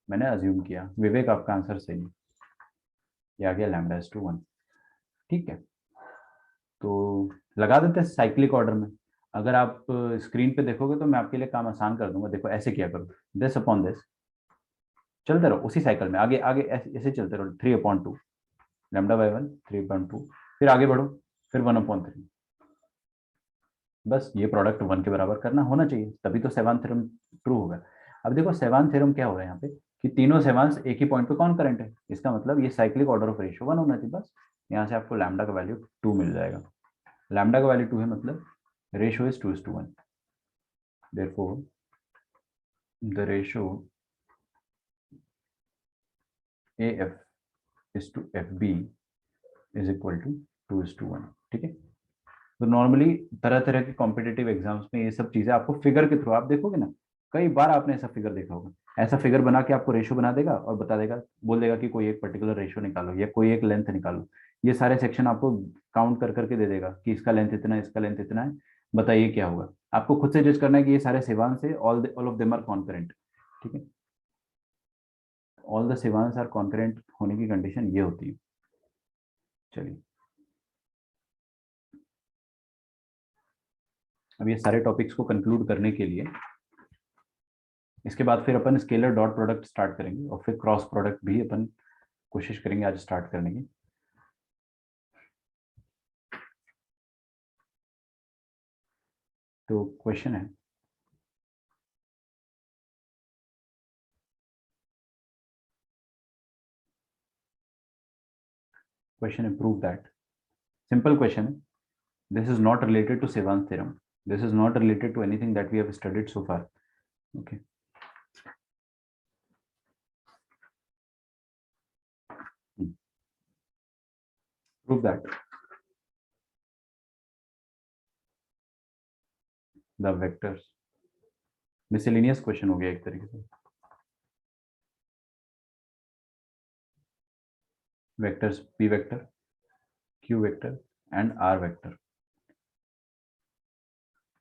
मैंने अज्यूम किया। विवेक आपका आंसर सही है, ये आ गया λ/1। ठीक है, तो लगा देते हैं साइक्लिक ऑर्डर में। अगर आप स्क्रीन पे देखोगे तो मैं आपके लिए काम आसान कर दूंगा। देखो ऐसे किया करो, दिस अपॉन दिस, चलते रहो उसी साइकिल में, आगे आगे ऐसे चलते रहो। 3/2 λ/1, 3/2, फिर आगे बढ़ो, फिर 1/3। बस ये प्रोडक्ट 1 के बराबर करना होना चाहिए, तभी तो सेवान थ्योरम ट्रू होगा। अब देखो सेवान थ्योरम क्या हो रहा है यहाँ पे, कि तीनों सेवांस एक ही पॉइंट पे कौन करंट है, इसका मतलब ये साइक्लिक ऑर्डर ऑफ रेशियो 1 होना चाहिए। बस यहाँ से आपको लैम्डा का वैल्यू 2 मिल जाएगा। लैम्डा का वैल्यू 2 है, मतलब ratio is 2:1। Therefore the ratio AF is to FB is equal to 2:1। ठीक है, तो नॉर्मली तरह तरह के कॉम्पिटेटिव एग्जाम्स में ये सब चीजें आपको फिगर के थ्रू, आप देखोगे ना, कई बार आपने ऐसा फिगर देखा होगा। ऐसा फिगर बना के आपको रेशियो बना देगा और बता देगा, बोल देगा कि कोई एक पर्टिकुलर रेशियो निकालो या कोई एक लेंथ निकालो। ये सारे सेक्शन आपको काउंट कर करके दे देगा कि इसका लेंथ इतना है, इसका लेंथ इतना है, बताइए क्या होगा। आपको खुद से जज करना है कि ये सारे सेवान से all of them are concurrent. ठीक है, all the cevians are concurrent होने की कंडीशन ये होती है। चलिए, अब ये सारे टॉपिक्स को कंक्लूड करने के लिए, इसके बाद फिर अपन स्केलर डॉट प्रोडक्ट स्टार्ट करेंगे और फिर क्रॉस प्रोडक्ट भी अपन कोशिश करेंगे आज स्टार्ट करने की। तो क्वेश्चन है, प्रूव दैट, सिंपल क्वेश्चन है, this is not related to Sevan's theorem, this is not related to anything that we have studied so far, okay। Prove that the vectors, miscellaneous question हो गया एक तरीके से, vectors p vector, q vector and r vector,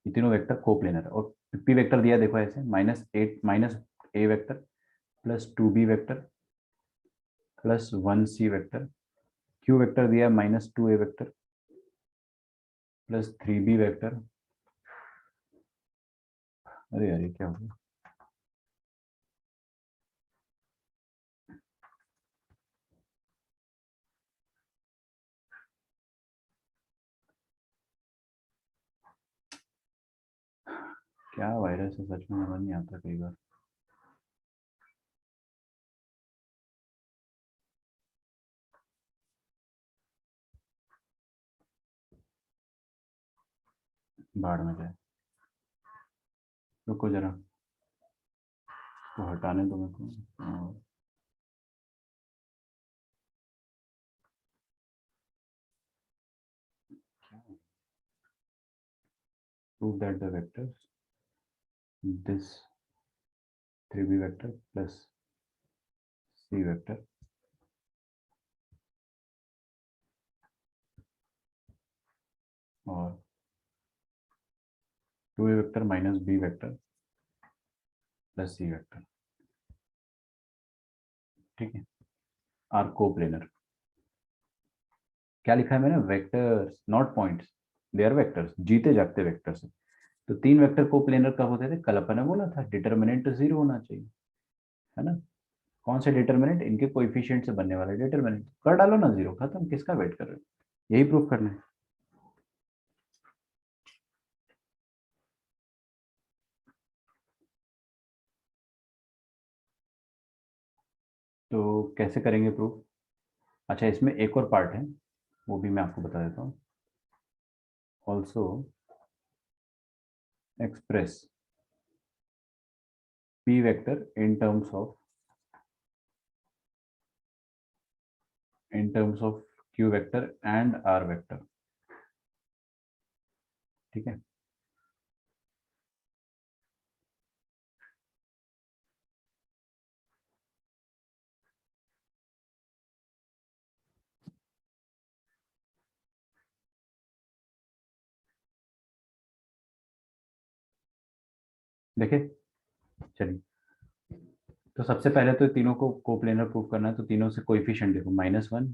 ये तीनों वेक्टर कोप्लेनर है। और p वेक्टर दिया देखो ऐसे, -a vector plus 2b vector plus 1c vector, q vector दिया -2a vector plus 3b vector. अरे यार ये क्या हो गया, क्या वायरस है सच में, समझ नहीं आता कई बार। बाढ़ में जाए, रुको जरा, तो हटाने दो मेरे को। prove that the vectors this 3b vector plus c vector और 2a vector minus b vector plus c vector, ठीक है, आर कोप्लेनर। क्या लिखा है मैंने, vectors not points, they are vectors, जीते जागते वेक्टर्स। तो 3 वेक्टर कोप्लेनर कब होते थे? कल अपन ने बोला था डिटर्मिनेंट 0 होना चाहिए, है ना। कौन से डिटर्मिनेंट? इनके कोएफिशिएंट से बनने वाले डिटर्मिनेंट। कर डालो ना 0, खत्म, किसका वेट कर रहे हो? यही प्रूफ करना है। तो कैसे करेंगे प्रूफ? अच्छा, इसमें एक और पार्ट है, वो भी मैं आपको बता देता हूँ। Also express p vector in terms of q vector and r vector, ठीक है। देखिए, चलिए, तो सबसे पहले तो तीनों को कोप्लेनर प्रूव करना है, तो तीनों से कोएफिशिएंट देखो, -1,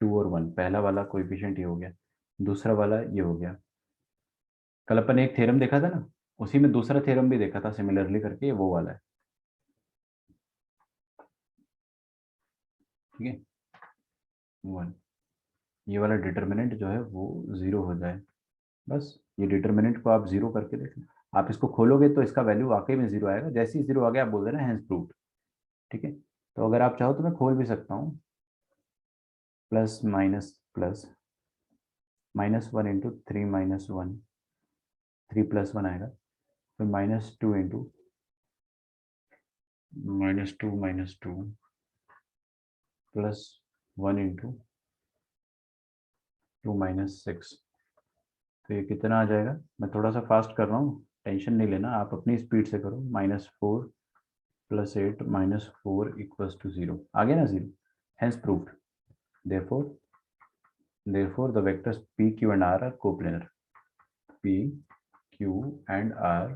2 और 1। पहला वाला कोएफिशिएंट ये हो गया, दूसरा वाला ये हो गया। कल अपन ने एक थ्योरम देखा था ना, उसी में दूसरा थ्योरम भी देखा था सिमिलरली करके, ये वो वाला है, ठीक है। 1, ये वाला डिटर्मिनेंट जो है वो 0 हो जाए, बस। ये डिटर्मिनेंट को आप 0 करके देखें, आप इसको खोलोगे तो इसका वैल्यू वाकई में 0 आएगा। जैसे ही 0 आ गया आप बोल देना हैंस प्रूव्ड, ठीक है। तो अगर आप चाहो तो मैं खोल भी सकता हूँ, प्लस माइनस प्लस, -1 इंटू 3 -1, 3 + 1 आएगा, फिर -2 इंटू -2 प्लस 1 इंटू 2 -6। तो ये कितना आ जाएगा? मैं थोड़ा सा फास्ट कर रहा हूँ, टेंशन नहीं लेना, आप अपनी स्पीड से करो। -4 + 8 -4 = 0 आ गया ना 0, hence proved। therefore the vectors p q and r are coplanar, p q and r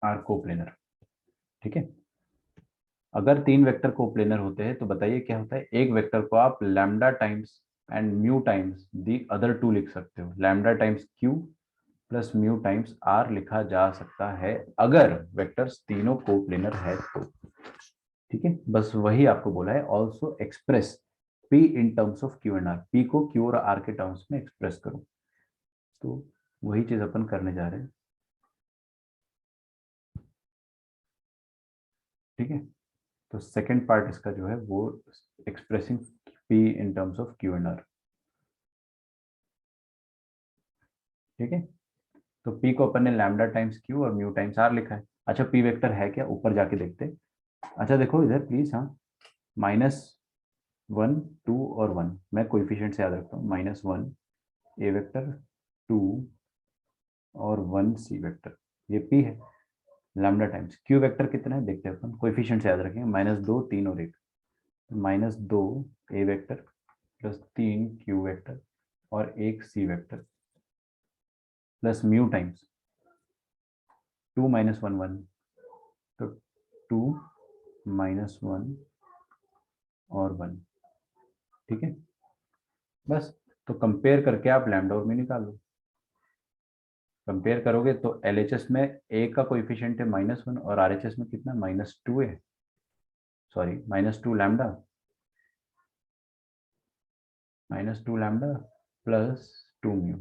are coplanar, ठीक है। अगर 3 वेक्टर कोप्लेनर होते हैं तो बताइए क्या होता है? एक वेक्टर को आप lambda times and mu times the other 2 लिख सकते हो। Lambda times q plus mu times r लिखा जा सकता है अगर वेक्टर्स तीनों कोप्लेनर है तो, ठीक है। बस वही आपको बोला है। Also express p in terms of q and r, p को q और r के टर्म्स में एक्सप्रेस करो। तो वही चीज अपन करने जा रहे हैं, ठीक है। तो सेकंड पार्ट इसका जो है वो expressing p in terms of q and r, ठीक है। तो p को अपन ने लैम्डा टाइम्स q और म्यू टाइम्स r लिखा है। अच्छा, p वेक्टर है क्या? ऊपर जाके देखते हैं। अच्छा देखो इधर प्लीज, हाँ, -1, 2 और 1, मैं कोएफिशिएंट से याद रखता हूँ। -1 a वेक्टर, 2 और 1 c वेक्टर, ये p है। लैम्डा टाइम्स q वेक्टर कितना है देखते हैं अपन, कोएफिशिएंट से याद रखेंगे, -2, 3 और 1। -2 a vector plus 3 q vector और 1 c vector plus mu times 2 - 1 1, तो 2 - 1 और 1, ठीक है। बस, तो कंपेयर करके आप लैम्डा और म्यू निकाल लो। कंपेयर करोगे तो LHS में a का कोएफिशिएंट है -1 और RHS में कितना? -2 है, sorry -2 lambda, -2 lambda plus 2 mu.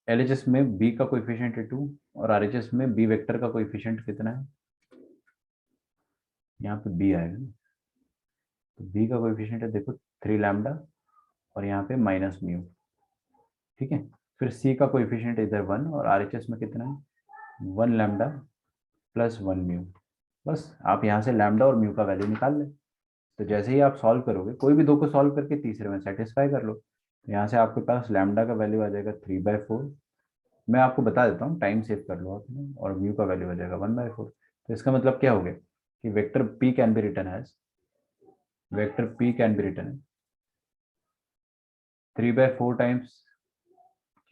LHS में b का कोएफिशिएंट है 2 और RHS में b वेक्टर का कोएफिशिएंट कितना है? यहाँ पे b आएगा ना, तो b का कोएफिशिएंट है देखो 3 लैम्डा और यहाँ पे माइनस म्यू, ठीक है। फिर c का कोएफिशिएंट इधर 1 और RHS में कितना है? 1 लैम्डा प्लस 1 म्यू। बस आप यहाँ से लैम्डा और म्यू का वैल्यू निकाल लें। तो जैसे ही आप सॉल्व करोगे, कोई भी दो को सॉल्व करके तीसरे में सेटिस्फाई कर लो, तो यहाँ से आपके पास लैम्डा का वैल्यू आ जाएगा 3/4। मैं आपको बता देता हूँ, टाइम सेव कर लो आपने, और म्यू का वैल्यू आ जाएगा 1/4। तो इसका मतलब क्या हो गया कि vector p can be written as, vector p can be written 3/4 times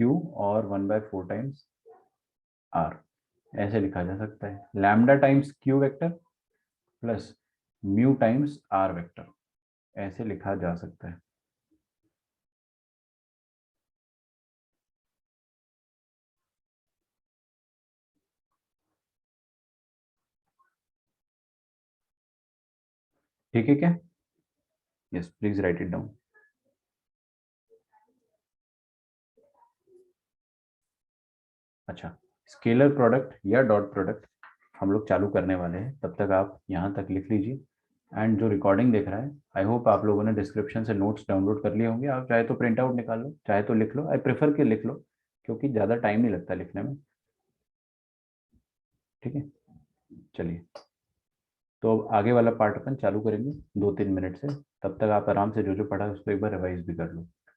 q और 1/4 टाइम्स r। ऐसे लिखा जा सकता है, lambda times q vector plus mu times r vector, ऐसे लिखा जा सकता है। ठीक है क्या? Yes, please right it down. अच्छा, स्केलर प्रोडक्ट या डॉट प्रोडक्ट हम लोग चालू करने वाले हैं, तब तक आप यहाँ तक लिख लीजिए। एंड जो रिकॉर्डिंग देख रहा है, आई होप आप लोगों ने डिस्क्रिप्शन से नोट्स डाउनलोड कर लिए होंगे। आप चाहे तो प्रिंट आउट निकाल लो, चाहे तो लिख लो। आई प्रेफर कि लिख लो, क्योंकि ज़्यादा टाइम नहीं लगता लिखने में। ठीक है, चलिए। तो अब आगे वाला पार्ट अपन चालू करेंगे 2-3 मिनट से। तब तक आप आराम से जो जो पढ़ा है उसको एक बार रिवाइज भी कर लो।